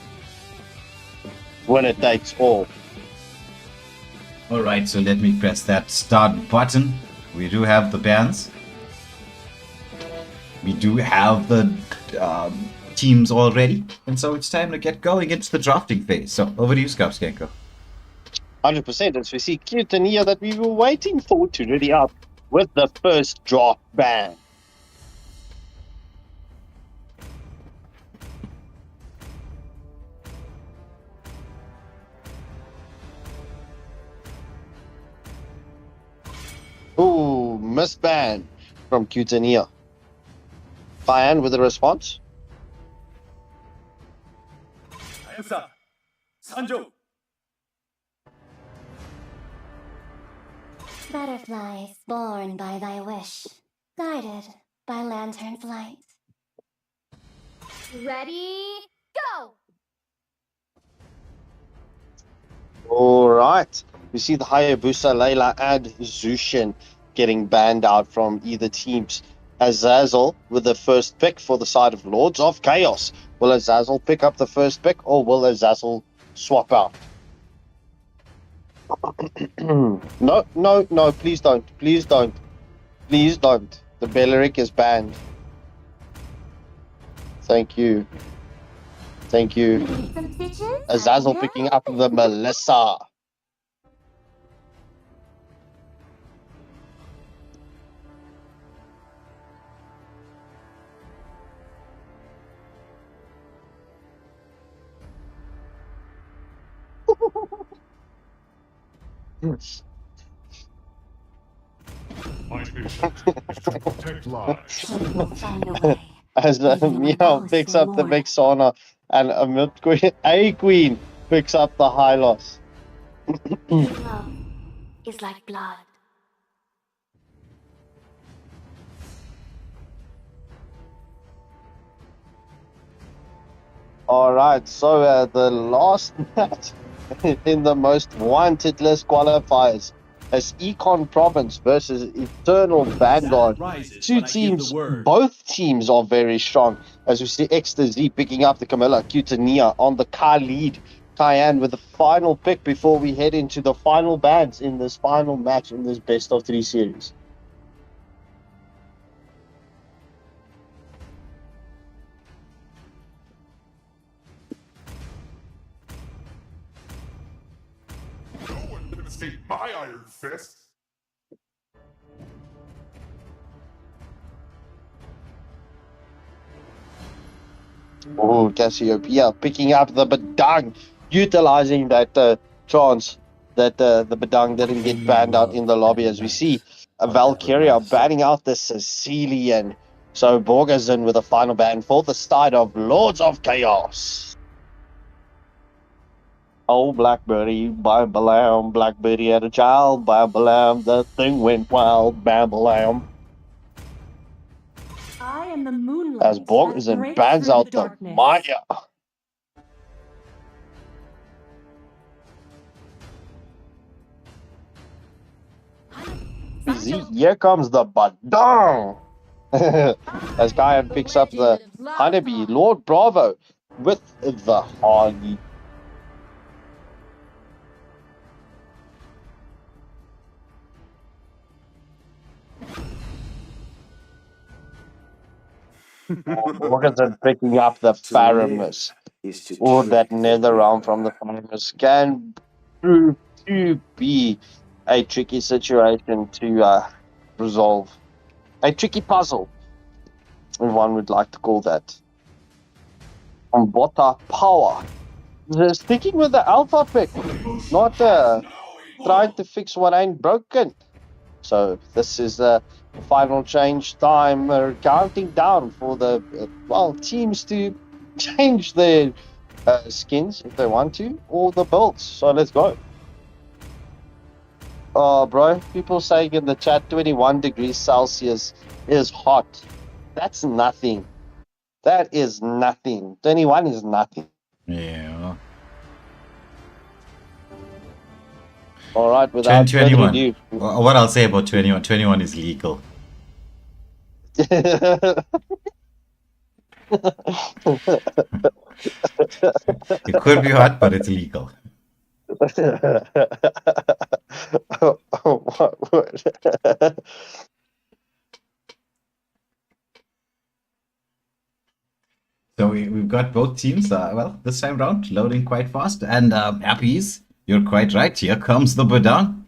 Winner takes all. Alright, so let me press that start button. We do have the bands. We do have the teams already. And so it's time to get going into the drafting phase. So over to you, Scarfscackle. 100%, as we see Cutania that we were waiting for to ready up with the first draft ban. Ooh, misban from Cutania. Diane with a response. Butterflies born by thy wish, guided by lantern flight. Ready, go! Alright. We see the Hayabusa, Layla, and Zushin getting banned out from either teams. Azazel with the first pick for the side of Lords of Chaos. Will Azazel pick up the first pick or will Azazel swap out? No, please don't. Please don't. Please don't. The Belleric is banned. Thank you. Thank you. Some stitches? Azazel picking up the Melissa. My mission is to protect lives. Find a way. As Meow picks up the Vexana and a Queen picks up the Hylos. Love is like blood. All right, so the last match in the most wanted list qualifiers is Econ Province versus Eternal Vanguard. Two teams, both teams are very strong. As we see Ecstasy picking up the Camilla, Cutania on the car lead. Cayenne with the final pick before we head into the final bands in this final match in this best of 3 series. No one can escape my iron fist. Oh, Cassiopeia picking up the Badang, utilizing that chance that the Badang didn't get banned out in the lobby. As we see a Valkyria banning out the Sicilian. So Borgerson with a final ban for the side of Lords of Chaos. Oh, Blackberry, bam, balam, Blackberry had a child, bam, balam, the thing went wild, bam, balam. I am the moonlight As Borgerson that bans breaks through out the the darkness. Maya. Here comes the Badang. As Kyan picks up the Honeybee, Lord Bravo with the Harley. Morganson picking up the Paramus, or that nether realm from the Paramus, can prove to be a tricky situation to resolve. A tricky puzzle, if one would like to call that. Botta Power. Sticking with the alpha pick, not trying to fix what ain't broken. So this is the final change time, counting down for the teams to change their skins if they want to, or the builds. So let's go. Oh, bro, people saying in the chat 21 degrees Celsius is hot. That's nothing. That is nothing. 21 is nothing. Yeah. All right, without further 21. ado. What I'll say about 21, 21 is legal. It could be hot, but it's legal. So we've got both teams, this time round, loading quite fast. And Appies, you're quite right. Here comes the Badang.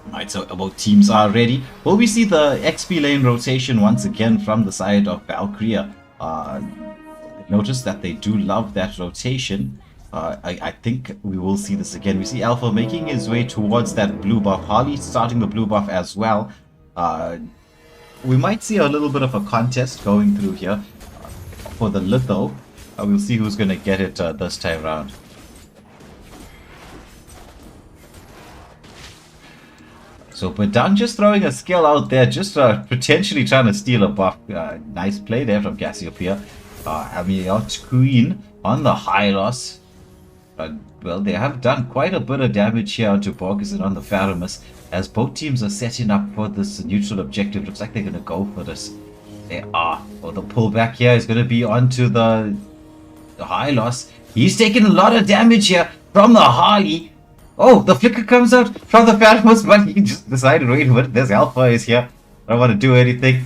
Alright, so both teams are ready. Will we see the XP lane rotation once again from the side of Valkyria? Notice that they do love that rotation. I think we will see this again. We see Alpha making his way towards that blue buff. Harley starting the blue buff as well. We might see a little bit of a contest going through here for the Litho. We'll see who's going to get it this time around. So Badang just throwing a skill out there, just potentially trying to steal a buff. Nice play there from Cassiopeia. Amiot Queen on the high loss. Well, they have done quite a bit of damage here onto Borgerson on the Faramus, as both teams are setting up for this neutral objective. Looks like they're going to go for this. They are. Oh, the pullback here is going to be onto the high loss. He's taking a lot of damage here from the Harley. Oh, the flicker comes out from the Faramus, but he just decided, wait a minute, this Alpha is here. I don't want to do anything.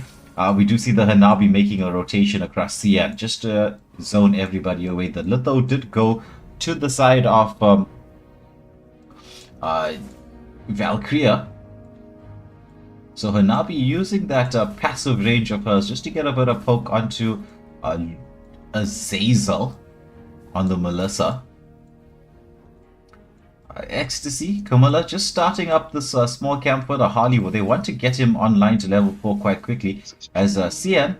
We do see the Hanabi making a rotation across Cian, just to zone everybody away. The Litho did go to the side of Valkyria. So Hanabi using that passive range of hers just to get a bit of poke onto Azazel on the Melissa. Ecstasy, Camilla just starting up this small camp for the Harley, where they want to get him online to level 4 quite quickly, as Cian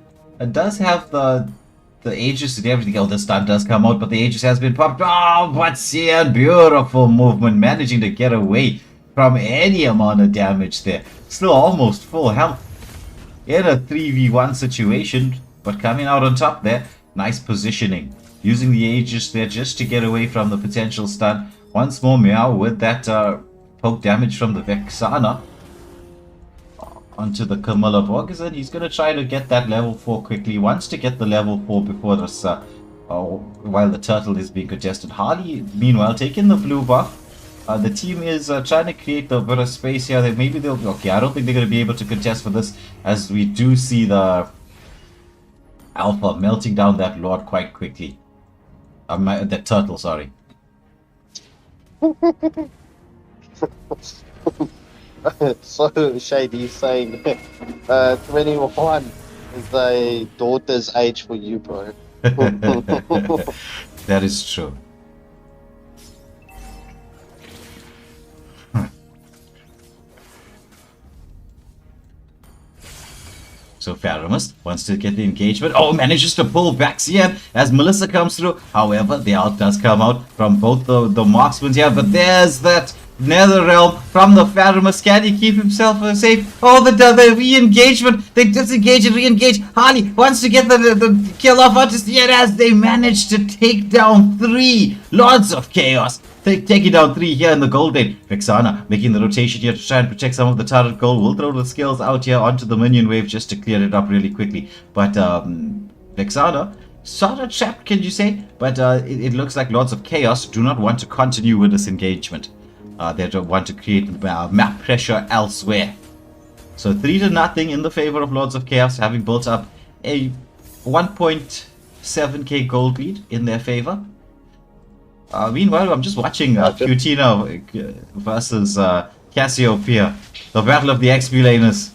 does have the Aegis and everything. Oh, the stun does come out, but the Aegis has been popped. Oh, but Cian, beautiful movement, managing to get away from any amount of damage there. Still almost full health. in a 3v1 situation, but coming out on top there. Nice positioning. Using the Aegis there just to get away from the potential stun. Once more, Meow with that poke damage from the Vexana onto the Camilla Borges, and he's going to try to get that level 4 quickly. He wants to get the level 4 before this, while the turtle is being contested. Harley, meanwhile, taking the blue buff. The team is trying to create a bit of space here. Maybe they'll... Okay, I don't think they're going to be able to contest for this, as we do see the Alpha melting down that Lord quite quickly. That turtle, sorry. So Shady saying 21 is a daughter's age for you, bro. That is true. So Faramus wants to get the engagement. Oh, manages to pull back Cian as Melissa comes through. However, the ult does come out from both the marksmen here. But there's that Nether Realm from the Faramus. Can he keep himself safe? Oh, the re-engagement. They disengage and re-engage. Harley wants to get the kill off artist yet as they manage to take down 3 Lords of Chaos. Taking down 3 here in the gold lane. Vexana making the rotation here to try and protect some of the turret gold. Will throw the skills out here onto the minion wave just to clear it up really quickly. But Vexana, sort of trapped, can you say? But it looks like Lords of Chaos do not want to continue with this engagement. They don't want to create map pressure elsewhere. So 3-0 in the favor of Lords of Chaos, having built up a 1.7k gold lead in their favor. Meanwhile, I'm just watching Cutina versus Cassiopeia, the battle of the XP laners.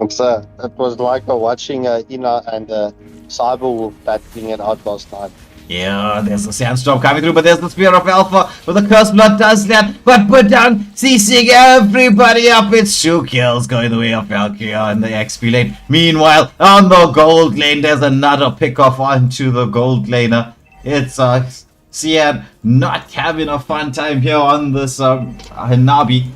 It was like watching Ina and Cyberwolf battling it out last night. Yeah, there's a sandstorm coming through, but there's the Spear of Alpha, but the Cursed Blood does that, but put down, ceasing everybody up. It's 2 kills going the way of Valkyria in the XP lane. Meanwhile, on the gold lane, there's another pick-off onto the gold laner. It's Cian not having a fun time here on this Hanabi,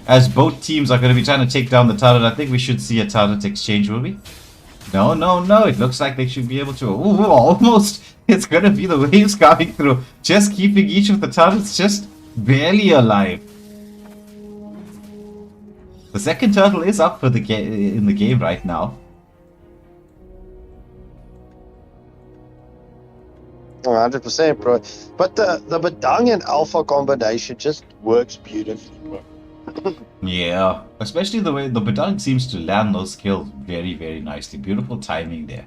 as both teams are going to be trying to take down the turret. I think we should see a turret exchange, will we? No. It looks like they should be able to. Ooh, almost. It's going to be the waves coming through. Just keeping each of the turrets just barely alive. The second turtle is up for the in the game right now. 100%, bro. But the Badang and Alpha combination just works beautifully, bro. Yeah, especially the way the Badang seems to land those kills very, very nicely. Beautiful timing there.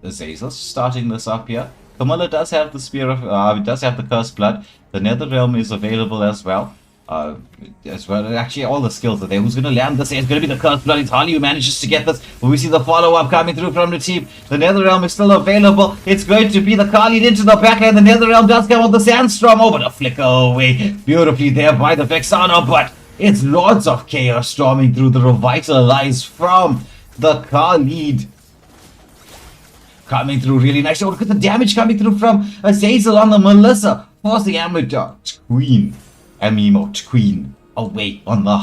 Azazel starting this up here. Camilla does have the Spear of, does have the Cursed Blood. The Nether Realm is available as well. Actually, all the skills are there. Who's going to land this? It's going to be the Cursed Blood. It's Harley who manages to get this. But we see the follow-up coming through from the team. The Nether Realm is still available. It's going to be the Khalid into the back end. The Nether Realm does come with the Sandstorm over the flicker away. Beautifully there by the Vexana, but it's Lords of Chaos storming through the Revitalize from the Khalid. Coming through really nice. Oh, look at the damage coming through from Azazel on the Melissa. Forcing Amimote Queen away on the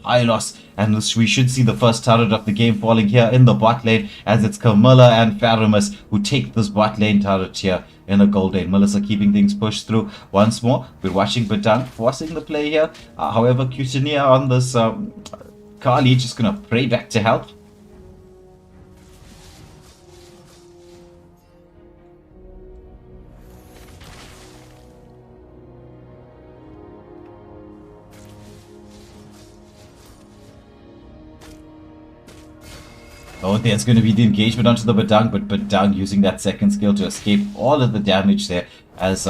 Hylos. And we should see the first turret of the game falling here in the bot lane, as it's Camilla and Faramus who take this bot lane turret here in the gold lane. Melissa keeping things pushed through once more. We're watching Badang forcing the play here. However, Cutinia on this Kali just going to pray back to help. Oh, there's going to be the engagement onto the Badang, but Badang using that second skill to escape all of the damage there. As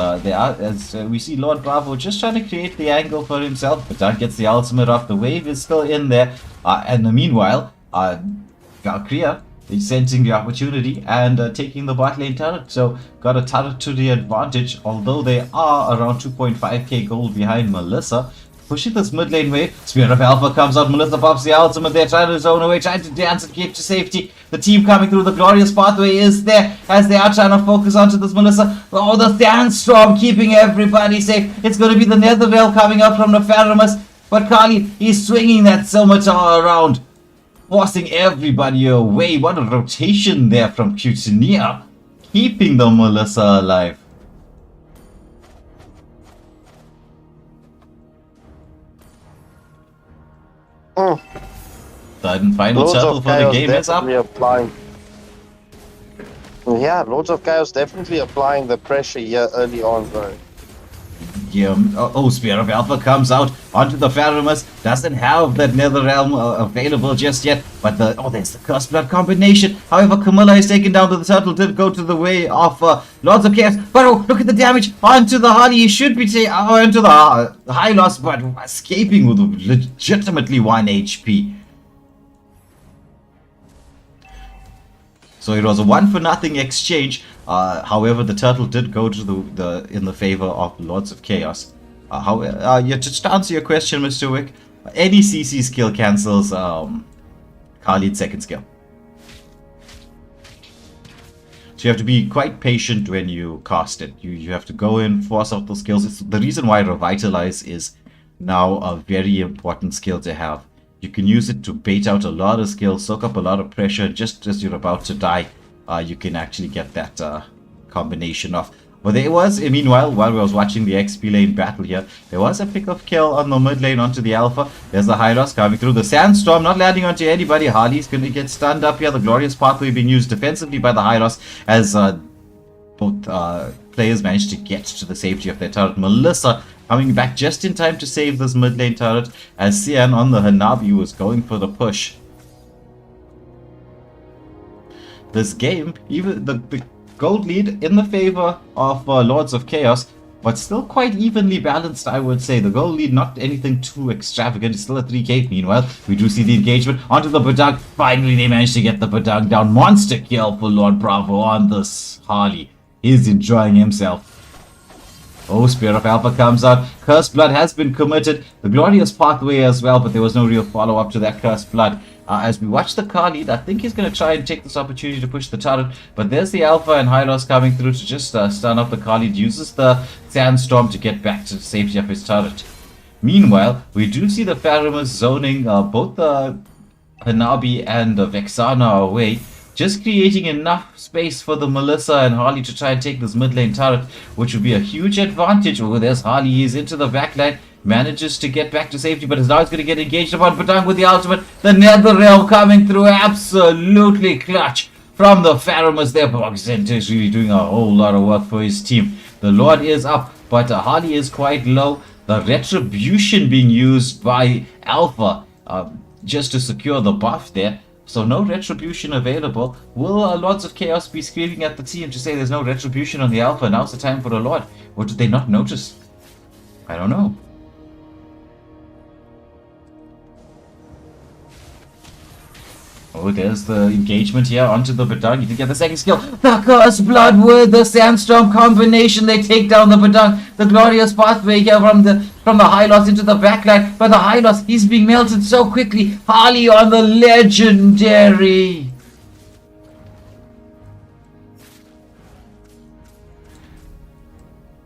we see Lord Bravo just trying to create the angle for himself. Badang gets the ultimate off. The wave is still in there. And meanwhile, Valkyria is sensing the opportunity and taking the bot lane turret. So got a turret to the advantage, although they are around 2.5k gold behind Melissa. Pushing this mid lane wave. Spear of Alpha comes out. Melissa pops the ultimate there, trying to zone away, trying to dance and keep to safety. The team coming through the glorious pathway is there as they are trying to focus onto this Melissa. Oh, the Sandstorm keeping everybody safe. It's going to be the Netherrealm coming up from the Pharaohs. But Kali, he's swinging that scimitar around, forcing everybody away. What a rotation there from Cutinia, keeping the Melissa alive. Third and final Lords circle of for the Chaos game is up. definitely applying. Yeah, Lords of Chaos definitely applying the pressure here early on, bro. Yeah, Spear of Alpha comes out onto the Pharaohs. Doesn't have that Netherrealm available just yet. But there's the Curse Blood combination. However, Camilla is taken down to the turtle. Did go to the way of Lords of Chaos. But look at the damage onto the Harley. He should be onto the high loss, but escaping with legitimately 1 HP. So it was a 1-for-0 exchange. However, the turtle did go to in the favor of Lords of Chaos. Just to answer your question, Mr. Wick, any CC skill cancels Khalid's second skill. So you have to be quite patient when you cast it. You have to go in, force out the skills. It's the reason why Revitalize is now a very important skill to have. You can use it to bait out a lot of skills, soak up a lot of pressure just as you're about to die. You can actually get that combination off. But there was, meanwhile, while I was watching the XP lane battle here, there was a pick-off kill on the mid lane onto the Alpha. There's the Hylos coming through. The Sandstorm not landing onto anybody. Harley's going to get stunned up here. The Glorious Pathway being used defensively by the Hylos as both players managed to get to the safety of their turret. Melissa coming back just in time to save this mid lane turret as Sian on the Hanabi was going for the push. This game, even the gold lead in the favor of Lords of Chaos, but still quite evenly balanced, I would say. The gold lead, not anything too extravagant. It's still a 3k. Meanwhile, we do see the engagement onto the Badang. Finally, they managed to get the Badang down. Monster kill for Lord Bravo on this Harley. He's enjoying himself. Oh, Spear of Alpha comes out. Cursed Blood has been committed. The Glorious Pathway as well, but there was no real follow-up to that Cursed Blood. As we watch the car lead, I think he's going to try and take this opportunity to push the turret. But there's the Alpha and Hylos coming through to just stun up the car lead. Uses the Sandstorm to get back to the safety of his turret. Meanwhile, we do see the Pharaohs zoning both the Hanabi and the Vexana away. Just creating enough space for the Melissa and Harley to try and take this mid lane turret, which would be a huge advantage. Oh, there's Harley. He's into the back line. Manages to get back to safety, but is now going to get engaged upon Badang with the ultimate. The Netherrealm coming through, absolutely clutch from the Pharaohs there. Boxent is really doing a whole lot of work for his team. The Lord is up, but Harley is quite low. The Retribution being used by Alpha just to secure the buff there. So no Retribution available. Will Lords of Chaos be screaming at the team to say there's no Retribution on the Alpha? Now's the time for the Lord. Or did they not notice? I don't know. Oh, there's the engagement here onto the Badang. You can get the second skill. The Cursed Blood with the Sandstorm combination. They take down the Badang. The Glorious Pathway here from the Hylos into the backline. But the Hylos, he's being melted so quickly. Harley on the legendary.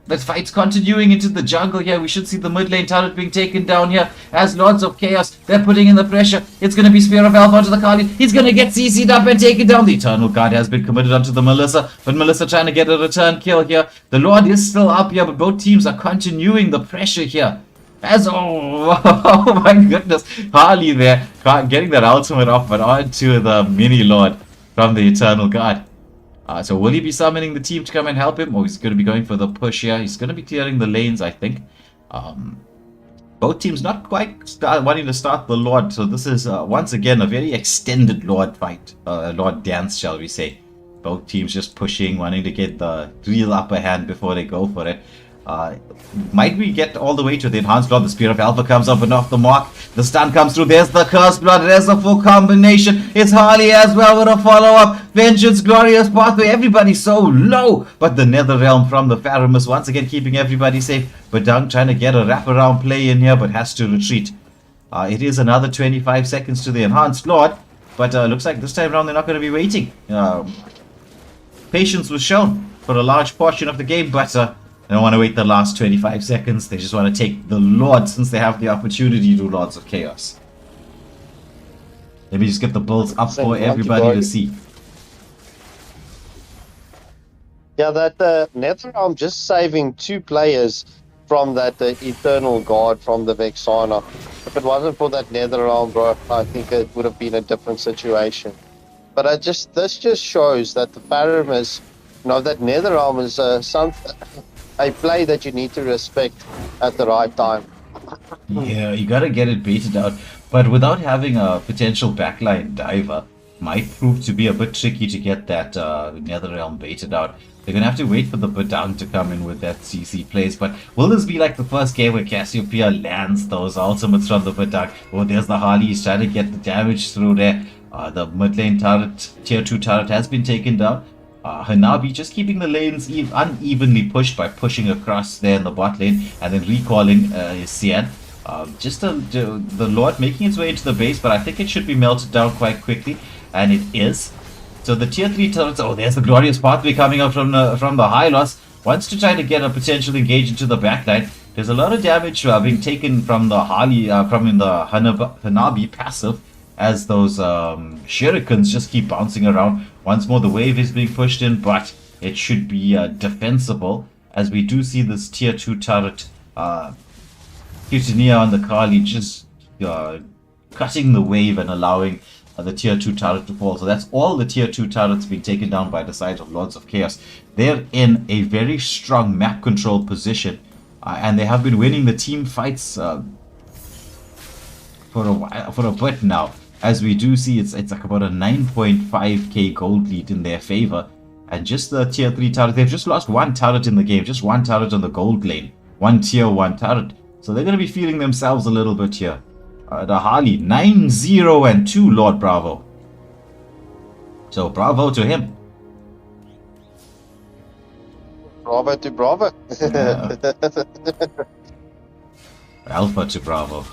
The fight's continuing into the jungle here. We should see the mid lane turret being taken down here as Lords of Chaos. They're putting in the pressure. It's going to be Spear of Alpha onto the Kali. He's going to get CC'd up and taken down. The Eternal Guard has been committed onto the Melissa, but Melissa trying to get a return kill here. The Lord is still up here, but both teams are continuing the pressure here. As oh my goodness, Harley there getting that ultimate off, but onto the mini Lord from the Eternal Guard. So will he be summoning the team to come and help him? Or he's going to be going for the push here. He's going to be clearing the lanes, I think. Both teams not quite wanting to start the Lord. So this is, once again, a very extended Lord fight. Lord dance, shall we say. Both teams just pushing, wanting to get the real upper hand before they go for it. Might we get all the way to the enhanced Lord? The Spear of Alpha comes up and off the mark. The stun comes through. There's the Cursed Blood. There's a full combination. It's Harley as well with a follow-up. Vengeance, Glorious Pathway. Everybody's so low. But the Netherrealm from the Pharaohs once again keeping everybody safe. Badang trying to get a wraparound play in here but has to retreat. It is another 25 seconds to the enhanced Lord. But looks like this time around they're not going to be waiting. Patience was shown for a large portion of the game, but they don't want to wait the last 25 seconds. They just want to take the Lord since they have the opportunity to do Lords of Chaos. Let me just get the builds up for everybody to see. Yeah, that NetherRealm just saving 2 players from that Eternal Guard from the Vexana. If it wasn't for that NetherRealm, bro, I think it would have been a different situation. But this just shows that the Paramis, that NetherRealm is a play that you need to respect at the right time. Yeah, you gotta get it baited out. But without having a potential backline diver, might prove to be a bit tricky to get that NetherRealm baited out. They're gonna have to wait for the Badang to come in with that CC plays. But will this be like the first game where Cassiopeia lands those ultimates from the Badang? Oh, there's the Harley. He's trying to get the damage through there. The mid lane turret, tier 2 turret has been taken down. Hanabi just keeping the lanes unevenly pushed by pushing across there in the bot lane and then recalling his Cian. Just the Lord making its way into the base, but I think it should be melted down quite quickly, and it is. So the tier 3 turrets, oh, there's the glorious pathway coming out from the Hylos. Wants to try to get a potential engage into the backline. There's a lot of damage being taken from the Harley, from the Hanabi passive, as those shurikens just keep bouncing around. Once more, the wave is being pushed in, but it should be defensible, as we do see this tier 2 turret, Cutinia on the Kali, just cutting the wave and allowing the tier 2 turret to fall. So that's all the tier 2 turrets being taken down by the side of Lords of Chaos. They're in a very strong map control position, and they have been winning the team fights for a bit now. As we do see, it's like about a 9.5k gold lead in their favor. And just the tier 3 turret, they've just lost 1 turret in the game, just 1 turret on the gold lane, 1 tier 1 turret. So they're going to be feeling themselves a little bit here. The Harley, 9-0-2, Lord Bravo. So bravo to him. Bravo to Bravo. Alpha to Bravo.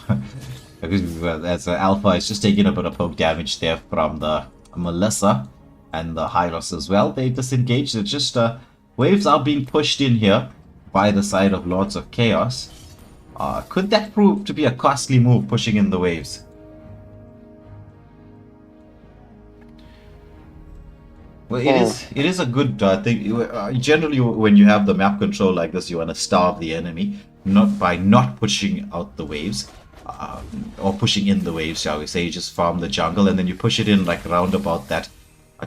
As Alpha is just taking a bit of poke damage there from the Melissa and the Hylos as well. They disengaged. It's just waves are being pushed in here by the side of Lords of Chaos. Could that prove to be a costly move, pushing in the waves? Well, it is a good thing. Generally, when you have the map control like this, you want to starve the enemy, not pushing out the waves, or pushing in the waves, shall we say. You just farm the jungle and then you push it in like around about that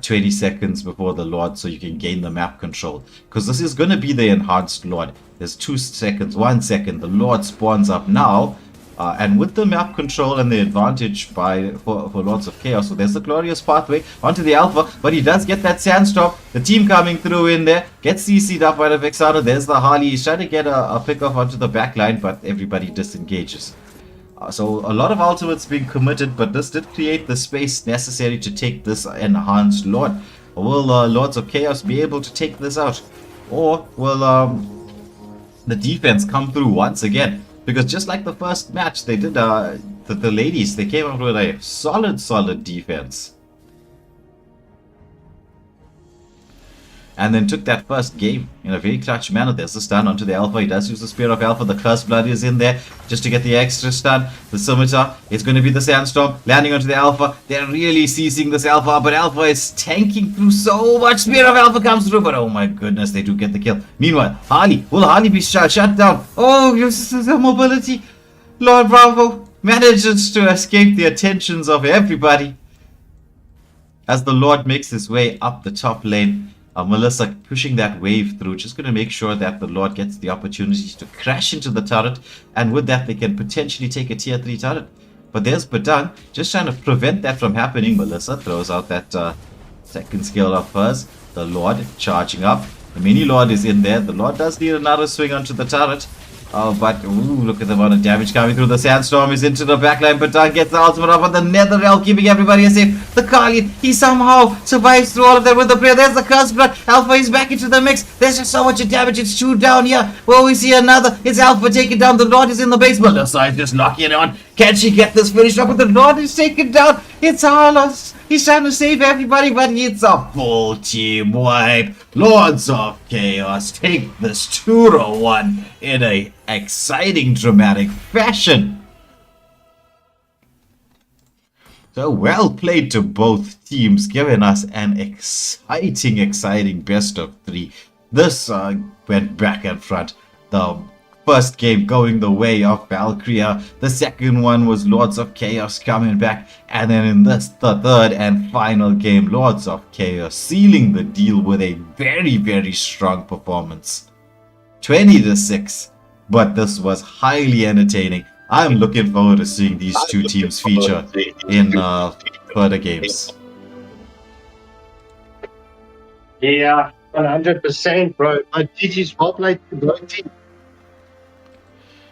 20 seconds before the Lord, so you can gain the map control. Because this is going to be the enhanced Lord. There's 2 seconds, 1 second. The Lord spawns up now. And with the map control and the advantage for Lords of Chaos. So there's the glorious pathway onto the Alpha. But he does get that Sandstorm. The team coming through in there. Gets CC'd up by the Vexana. There's the Harley. He's trying to get a pick off onto the backline. But everybody disengages. So a lot of ultimates being committed, but this did create the space necessary to take this enhanced Lord. Will Lords of Chaos be able to take this out? Or will the defense come through once again? Because just like the first match, they did the ladies, they came out with a solid defense. And then took that first game in a very clutch manner. There's the stun onto the Alpha. He does use the Spear of Alpha. The Cursed Blood is in there just to get the extra stun. The Scimitar is going to be the Sandstorm landing onto the Alpha. They're really seizing this Alpha, but Alpha is tanking through so much. Spear of Alpha comes through, but oh my goodness, they do get the kill. Meanwhile, Harley, will Harley be shut down? Oh, this is the mobility. Lord Bravo manages to escape the attentions of everybody as the Lord makes his way up the top lane. Melissa pushing that wave through, just going to make sure that the Lord gets the opportunity to crash into the turret, and with that they can potentially take a tier 3 turret. But there's Badang just trying to prevent that from happening. Melissa throws out that second skill of hers. The Lord charging up. The mini Lord is in there. The Lord does need another swing onto the turret. But look at the amount of damage coming through. The Sandstorm is into the backline. Badang gets the ultimate off on the NetherRealm, keeping everybody safe. The Kali, he somehow survives through all of that with the prayer. There's the Cursed Blood. Alpha is back into the mix. There's just so much damage. It's 2 down here. Well, we see another. It's Alpha taken down. The Lord is in the base. Melissa is just locking it on. Can she get this finished up? But the Lord is taken down. It's Harlos. He's trying to save everybody, but it's a full team wipe. Lords of Chaos take this 2-1 in a exciting, dramatic fashion. So well played to both teams, giving us an exciting best of 3. This went back and front. The first game going the way of Valkyria. The second one was Lords of Chaos coming back. And then in this, the third and final game, Lords of Chaos sealing the deal with a very strong performance. 20-6. But this was highly entertaining. I'm looking forward to seeing these two teams feature in further games. Yeah, 100%, bro. GG's well played to both teams.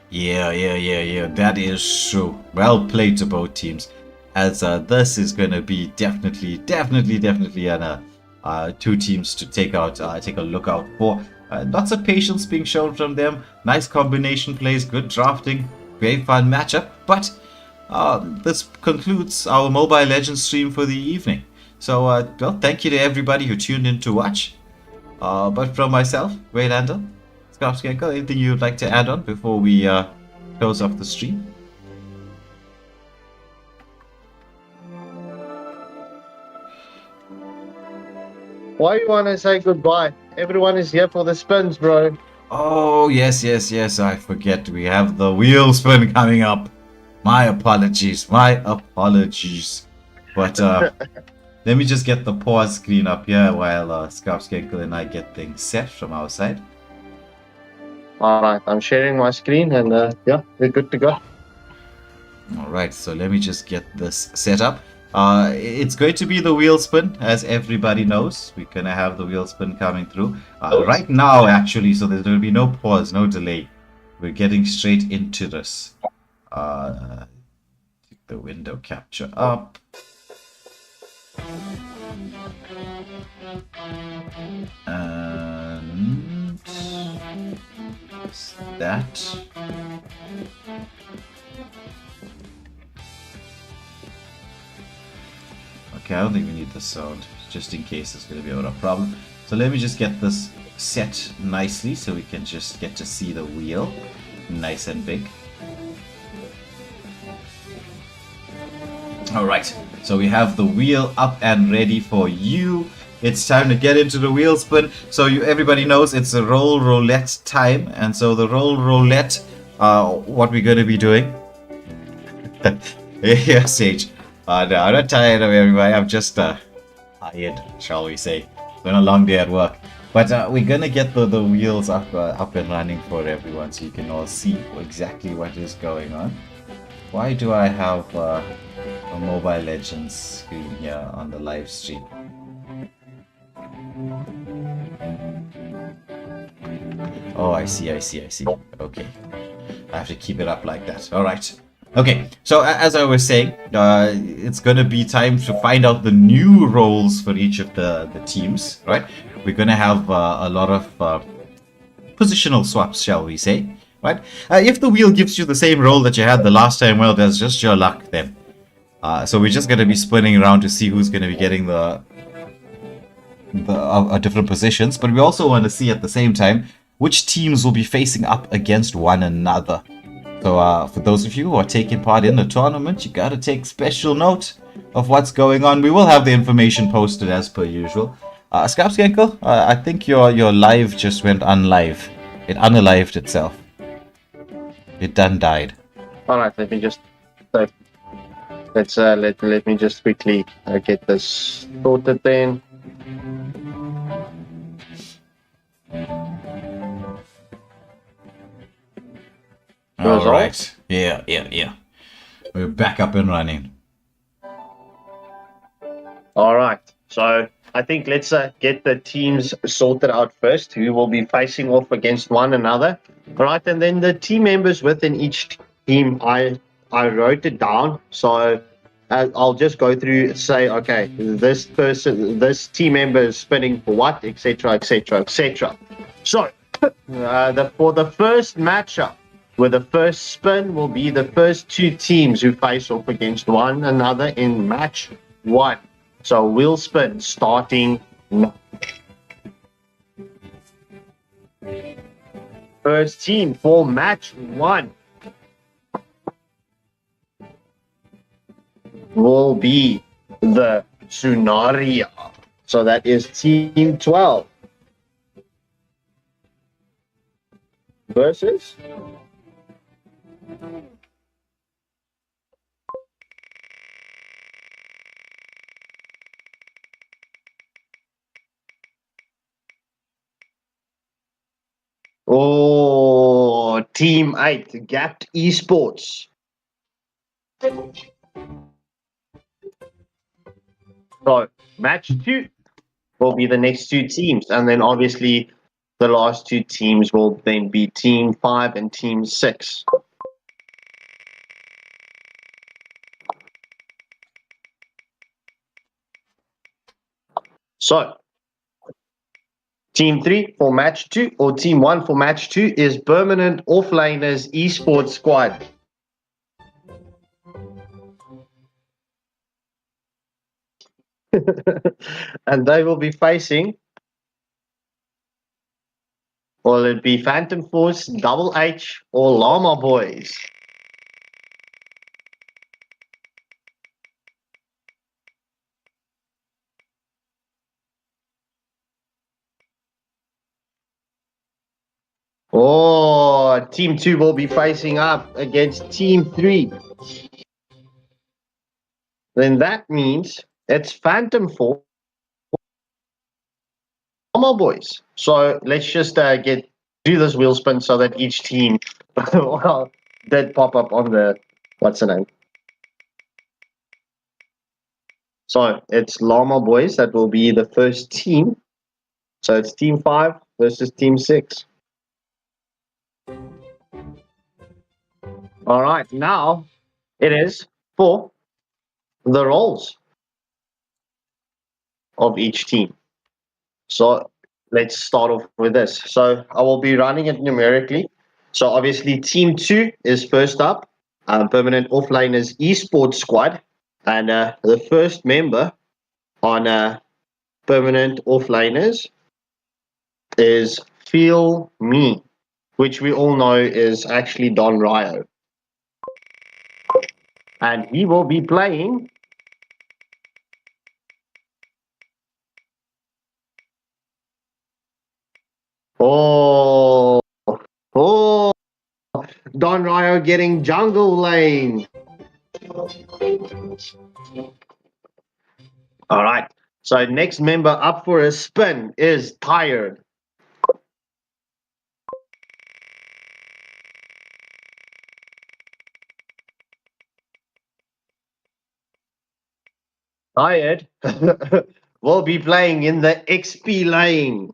Yeah. That is true. Well played to both teams. As this is going to be definitely an two teams to take a look out for. Lots of patience being shown from them. Nice combination plays, good drafting. Very fun matchup, but this concludes our Mobile Legends stream for the evening. So, well, thank you to everybody who tuned in to watch. But from myself, Waylander, Scarfskanker, anything you'd like to add on before we close off the stream? Why you want to say goodbye? Everyone is here for the spins, bro. Oh, yes, I forget. We have the wheel spin coming up. My apologies. But let me just get the pause screen up here while Scarfskanker and I get things set from our side. Alright, I'm sharing my screen and yeah, we're good to go. Alright, so let me just get this set up. It's going to be the wheel spin, as everybody knows. We're going to have the wheel spin coming through right now, actually, so there's going to be no pause, no delay. We're getting straight into this. Take the window capture up. And that. Okay, I don't think we need the sound, just in case it's going to be a problem. So let me just get this set nicely so we can just get to see the wheel nice and big. Alright, so we have the wheel up and ready for you. It's time to get into the wheel spin. So everybody knows it's a roulette time. And so the roulette, what we're going to be doing. Yeah, Sage. No, I'm not tired of everybody. I'm just tired, shall we say. It's been a long day at work. But we're going to get the wheels up and running for everyone so you can all see exactly what is going on. Why do I have a Mobile Legends screen here on the live stream? Oh, I see. Okay. I have to keep it up like that. Alright. Okay, so as I was saying, it's going to be time to find out the new roles for each of the teams, right? We're going to have a lot of positional swaps, shall we say, right? If the wheel gives you the same role that you had the last time, well, that's just your luck then. So we're just going to be spinning around to see who's going to be getting the different positions, but we also want to see at the same time which teams will be facing up against one another. So for those of you who are taking part in the tournament, you gotta take special note of what's going on. We will have the information posted as per usual. Scarfskanker, I think your live just went unlive. It unalived itself. It done died. Alright, let me just let me just quickly get this sorted then. Alright. Yeah. We're back up and running. Alright, so I think let's get the teams sorted out first, who will be facing off against one another. Alright, and then the team members within each team, I wrote it down, so I'll just go through, say, okay, this team member is spinning for what, etc. So, for the first matchup, where the first spin will be the first two teams who face off against one another in match 1. So wheel spin starting now. First team for match 1 will be the Sunaria. So that is team 12 versus team 8 Gapped Esports. So match 2 will be the next 2 teams, and then obviously the last 2 teams will then be team 5 and team 6. So team 3 for match 2 or team 1 for match 2 is Permanent Offliners Esports Squad. And they will be facing, will it be Phantom Force, Double H, or Llama Boys? Team 2 will be facing up against Team 3. Then that means it's Phantom Force, Llama Boys. So let's just do this wheel spin so that each team well, did pop up on the, what's the name? So it's Llama Boys that will be the first team. So it's team 5 versus team 6. All right, now it is for the roles of each team. So let's start off with this. So I will be running it numerically. So obviously team 2 is first up, Permanent Offliners Esports Squad. And the first member on Permanent Offliners is Feel Me, which we all know is actually Don Ryo. And he will be playing Don Ryo getting jungle lane. All right. So next member up for a spin is Tired. Tired will be playing in the XP lane.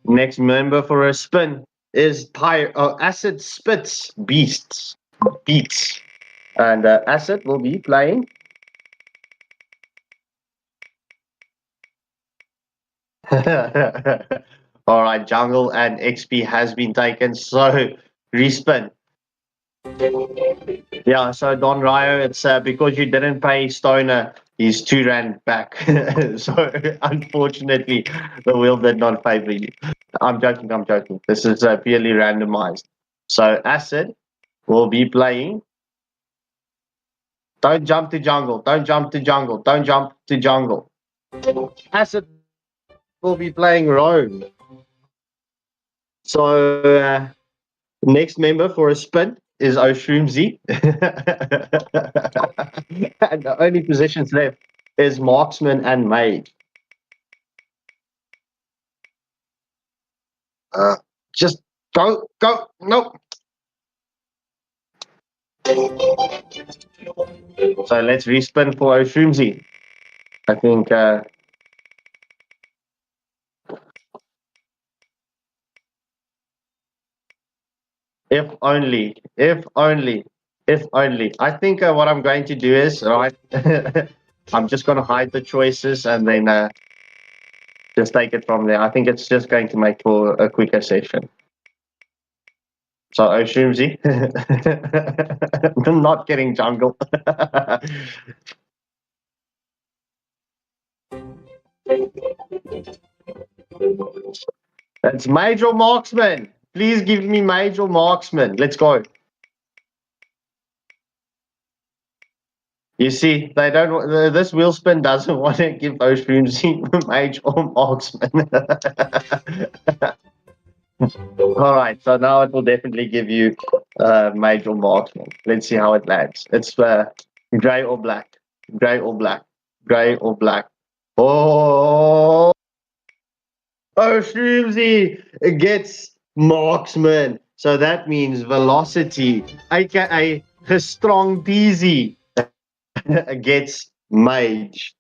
Next member for a spin is Acid Spits Beats. And Acid will be playing all right, jungle and XP has been taken, so respin. Yeah, so Don Ryo, it's because you didn't pay Stoner his 2 rand back. So unfortunately, the wheel did not favor you. I'm joking. This is purely randomized. So Acid will be playing. Don't jump to jungle. Acid will be playing Roam. So next member for a spin is Oshroomzy. And the only positions left is Marksman and Maid. Just go, nope. So let's respin for Oshroomzy. I think if only. I think what I'm going to do is, right, I'm just going to hide the choices and then just take it from there. I think it's just going to make for a quicker session. So Oshroomsy. Not getting jungle. That's Major Marksman. Please give me Major Marksman. Let's go. You see, they don't. This wheel spin doesn't want to give Oshroomsy Major Marksman. All right, so now it will definitely give you Major Marksman. Let's see how it lands. It's grey or black, grey or black, grey or black. Oh, Oshroomsy gets Marksman. So that means Velocity, aka Strong Teasy, gets Mage.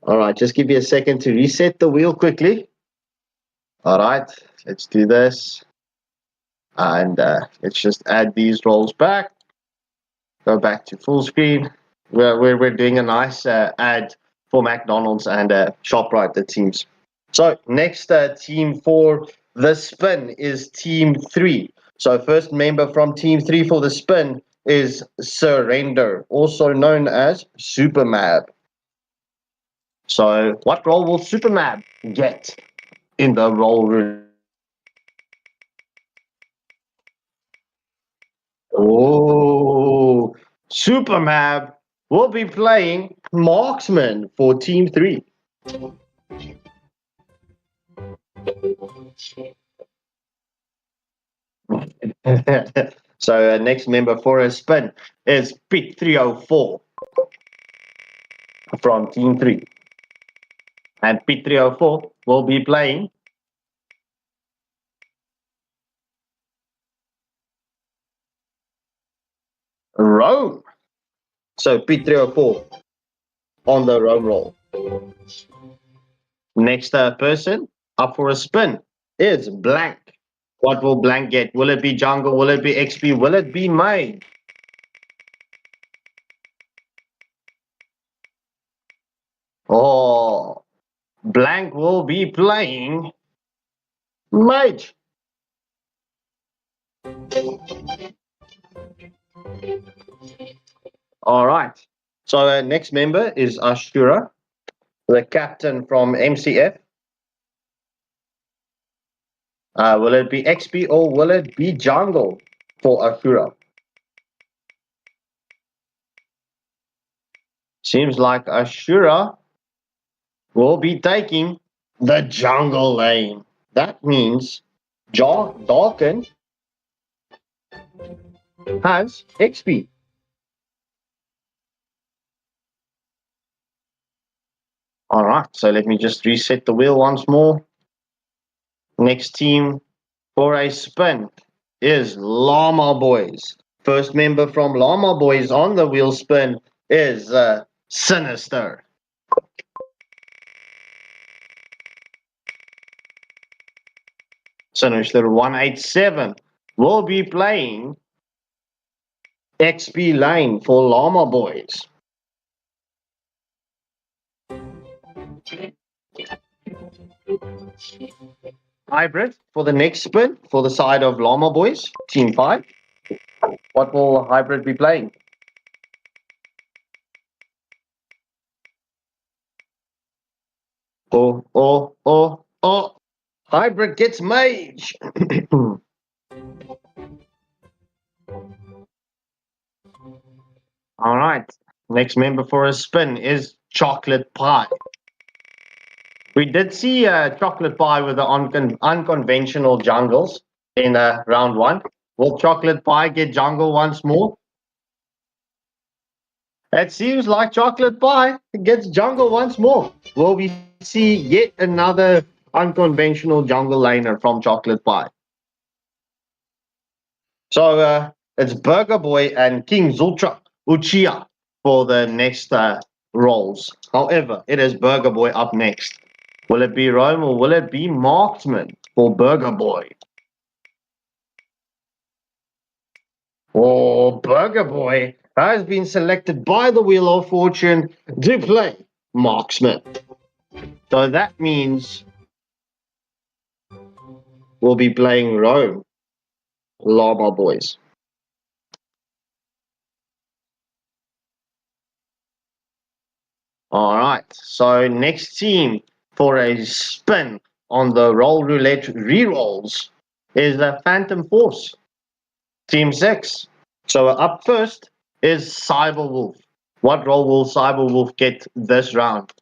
All right, just give me a second to reset the wheel quickly. All right, let's do this. And let's just add these roles back. Go back to full screen. We're doing a nice ad for McDonald's and ShopRite, it seems. So next team for the spin is Team 3. So first member from Team 3 for the spin is Surrender, also known as Supermab. So what role will Supermab get in the role room? Oh, Supermab will be playing Marksman for Team 3. So next member for a spin is Pit 304 from Team 3. And Pit 304 will be playing Rome. So Pit 304 on the Rome roll. Next person up for a spin is Blank. What will Blank get? Will it be jungle? Will it be XP? Will it be main? Oh, Blank will be playing mage. All right. So next member is Ashura, the captain from MCF. Will it be XP or will it be jungle for Ashura? Seems like Ashura will be taking the jungle lane. That means Darken has XP. All right, so let me just reset the wheel once more. Next team for a spin is Llama Boys. First member from Llama Boys on the wheel spin is Sinister. Sinister 187 will be playing XP lane for Llama Boys. Hybrid for the next spin for the side of Llama Boys, Team 5. What will Hybrid be playing? Oh. Hybrid gets Mage. All right. Next member for a spin is Chocolate Pie. We did see Chocolate Pie with the unconventional jungles in round 1. Will Chocolate Pie get jungle once more? It seems like Chocolate Pie gets jungle once more. Will we see yet another unconventional jungle laner from Chocolate Pie? So it's Burger Boy and King Zultra Uchiha for the next roles. However, it is Burger Boy up next. Will it be Rome or will it be Marksman for Burger Boy? Oh, Burger Boy has been selected by the Wheel of Fortune to play Marksman. So that means will be playing Rome. Llama Boys. All right. So next team for a spin on the roll roulette rerolls is the Phantom Force, Team 6. So up first is Cyberwolf. What role will Cyberwolf get this round?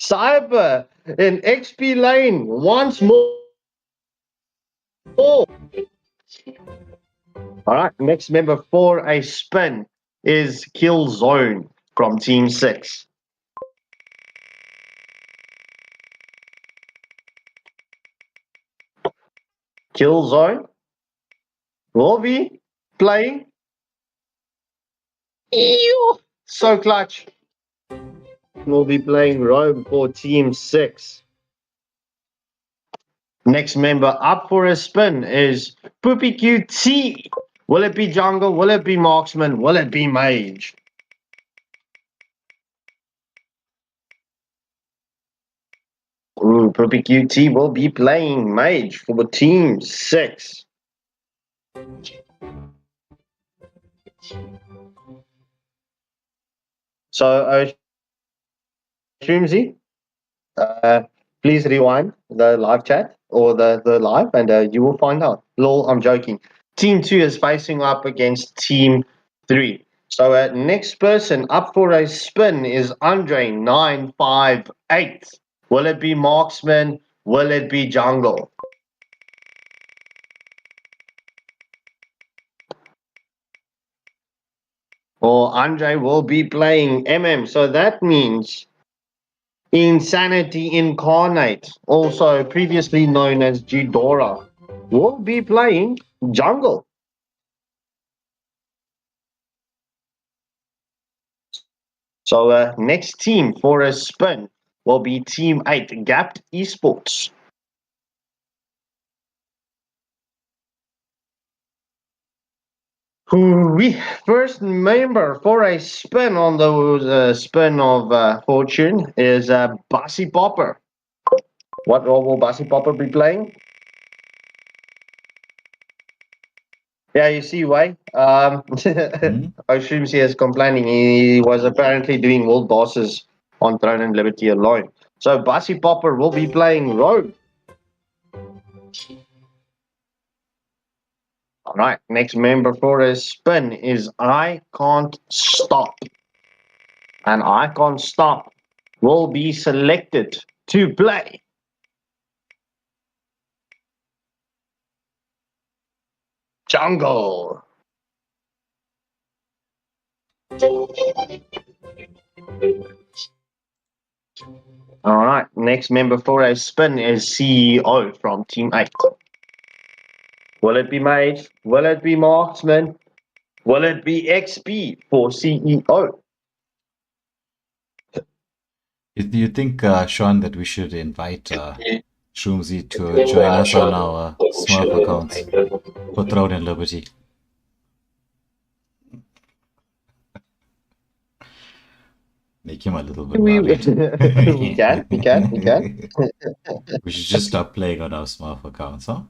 Cyber in XP lane once more. All right, next member for a spin is Killzone from Team 6. Killzone will be playing. Ew, so clutch. Will be playing Rogue for Team 6. Next member up for a spin is Poopy QT. Will it be jungle? Will it be marksman? Will it be mage? Ooh, Poopy QT will be playing mage for Team 6. So, Shroomsy, please rewind the live chat or the live and you will find out. Lol, I'm joking. Team 2 is facing up against Team 3. So next person up for a spin is Andre958. Will it be marksman? Will it be jungle? Or Andre will be playing MM. So that means Insanity Incarnate, also previously known as Ghidorah, will be playing jungle. So next team for a spin will be Team 8, Gapped Esports. We first member for a spin on the spin of fortune is Bossy Popper. What role will Bossy Popper be playing? Yeah, you see why? Oshrimsi is complaining. He was apparently doing world bosses on Throne and Liberty alone. So Bossy Popper will be playing Rogue. All right, next member for a spin is I Can't Stop. And I Can't Stop will be selected to play jungle. All right, next member for a spin is CEO from Team 8. Will it be mage? Will it be marksman? Will it be XP for CEO? Do you think, Sean, that we should invite Shroomsy to join us on our Smurf accounts for Throne and Liberty? Make him a little bit worried. We can. We should just stop playing on our Smurf accounts, huh?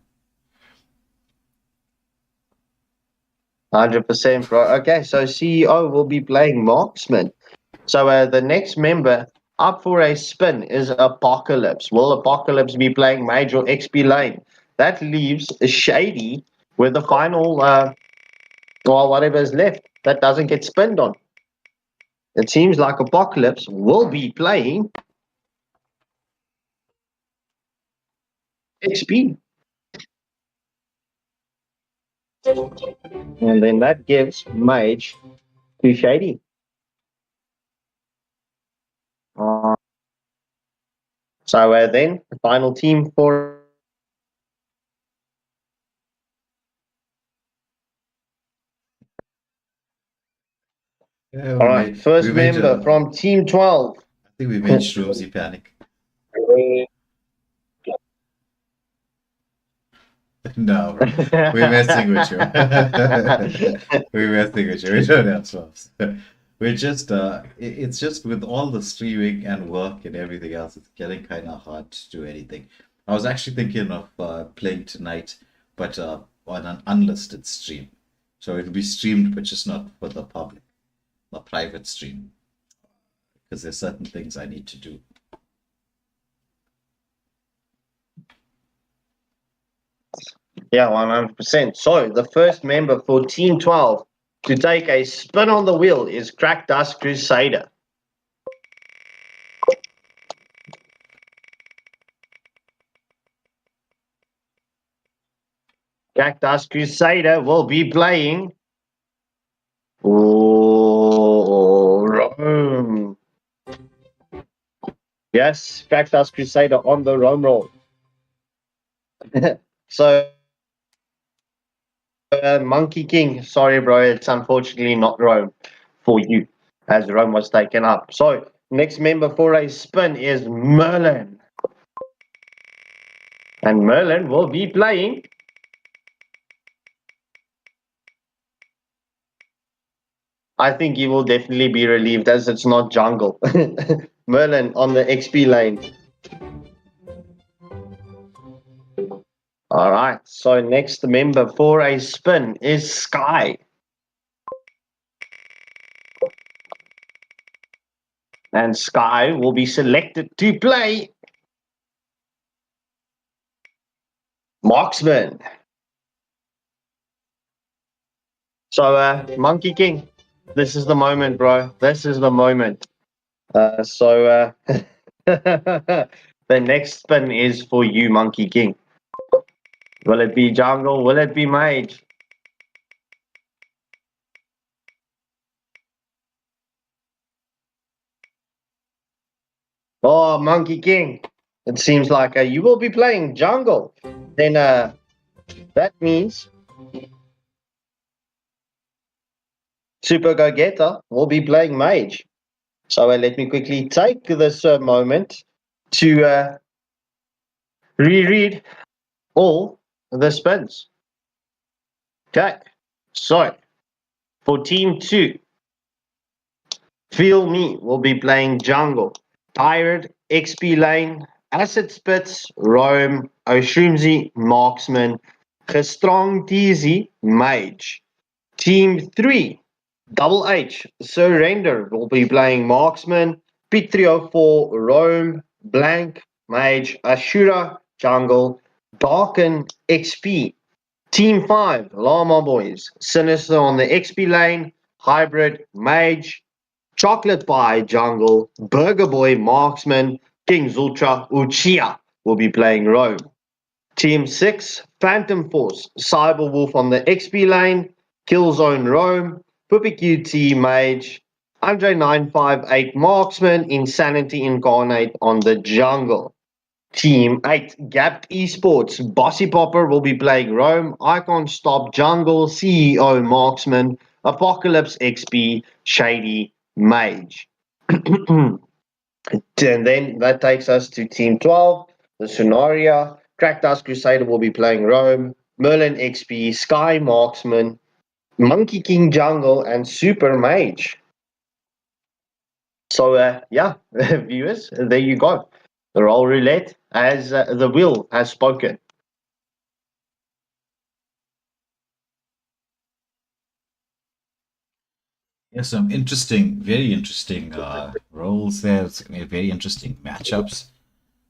100%, bro. Okay, so CEO will be playing marksman. So the next member up for a spin is Apocalypse. Will Apocalypse be playing mage or XP lane? That leaves Shady with the final, or whatever is left that doesn't get spinned on. It seems like Apocalypse will be playing XP. And then that gives mage to Shady. So then the final team for all right, first member from Team 12. I think we made Shroomsy panic. No, we're messing with you. We're messing with you. We don't have swaps. We're just it's just with all the streaming and work and everything else, it's getting kind of hard to do anything. I was actually thinking of playing tonight, but on an unlisted stream. So it'll be streamed, but just not for the public, a private stream, because there's certain things I need to do. Yeah, 100%. So the first member for Team 12 to take a spin on the wheel is Crack Dust Crusader. Crack Dust Crusader will be playing Rome. Yes, Crack Dust Crusader on the Rome roll. So Monkey King, sorry bro, it's unfortunately not Rome for you, as Rome was taken up. So next member for a spin is Merlin. And Merlin will be playing I think he will definitely be relieved as it's not jungle. Merlin on the XP lane. All right, so next member for a spin is Sky. And Sky will be selected to play Marksman. So, Monkey King, this is the moment, bro. This is the moment. The next spin is for you, Monkey King. Will it be jungle? Will it be mage? Oh, Monkey King. It seems like you will be playing jungle. Then that means Super Go Getter will be playing mage. So let me quickly take this moment to reread all the spins. Okay, so for Team 2, Feel Me will be playing jungle. Pirate, XP lane, Acid Spits, Rome, Oshroomsy, Marksman, Gestrong TZ, Mage. Team 3, Double H, Surrender will be playing Marksman, P304, Rome, Blank, Mage, Ashura, Jungle, Darken, XP. Team 5, Llama Boys, Sinister on the XP lane, Hybrid, Mage, Chocolate Pie, Jungle, Burger Boy, Marksman, King's Ultra, Uchiha will be playing Rome. Team 6, Phantom Force, Cyberwolf on the XP lane, Killzone Rome, Puppy QT Mage, Andre 958 Marksman, Insanity Incarnate on the jungle. Team 8, Gapped Esports, Bossy Popper will be playing Rome, Icon Stop Jungle, CEO Marksman, Apocalypse XP, Shady Mage. And then that takes us to Team 12, the Sonaria, Crackdust Crusader will be playing Rome, Merlin XP, Sky Marksman, Monkey King Jungle, and Super Mage. So, yeah, viewers, there you go. The roll roulette as the wheel has spoken. Yes, some interesting, very interesting roles there. It's gonna be very interesting matchups.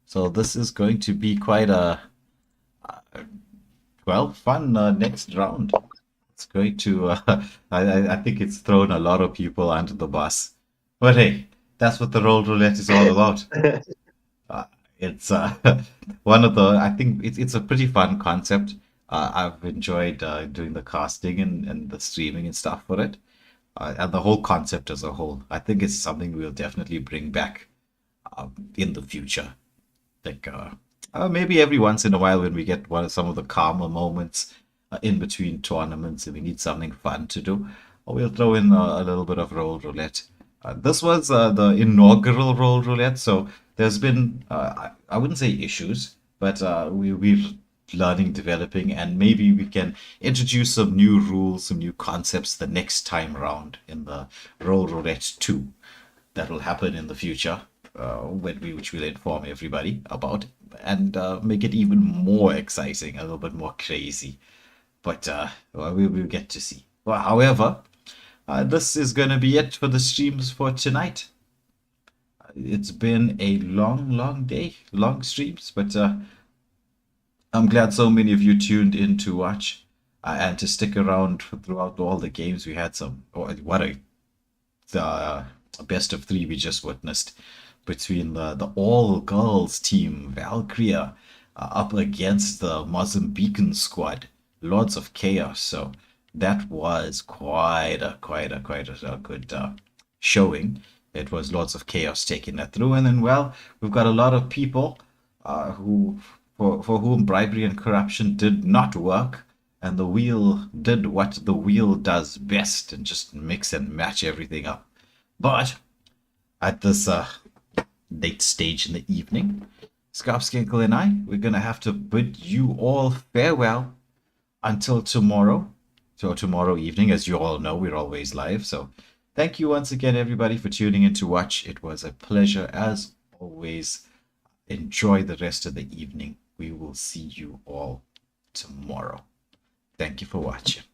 So this is going to be quite a fun next round. It's going to I think it's thrown a lot of people under the bus, but hey, that's what the roll roulette is all about. It's one of the I think it's a pretty fun concept. I've enjoyed doing the casting and the streaming and stuff for it. And the whole concept as a whole. I think it's something we'll definitely bring back in the future. Like maybe every once in a while when we get some of the calmer moments in between tournaments and we need something fun to do, we'll throw in a little bit of roll roulette. This was the inaugural roll roulette, so there's been I wouldn't say issues, but we've learning, developing, and maybe we can introduce some new rules, some new concepts the next time around in the Roll Roulette 2 that will happen in the future, which we'll inform everybody about, and make it even more exciting, a little bit more crazy. But we'll get to see. Well, however, this is going to be it for the streams for tonight. It's been a long day, long streams, but I'm glad so many of you tuned in to watch and to stick around throughout all the games. We had some, what a best of 3 we just witnessed between the all-girls team, Valkyria, up against the Mozambican squad, Lords of Chaos. So that was quite a good showing. It was Lords of Chaos taking that through, and then, well, we've got a lot of people for whom bribery and corruption did not work, and the wheel did what the wheel does best and just mix and match everything up. But at this late stage in the evening, Scarpskinkle and I, we're gonna have to bid you all farewell until tomorrow. So tomorrow evening, as you all know, we're always live. So thank you once again, everybody, for tuning in to watch. It was a pleasure as always. Enjoy the rest of the evening. We will see you all tomorrow. Thank you for watching.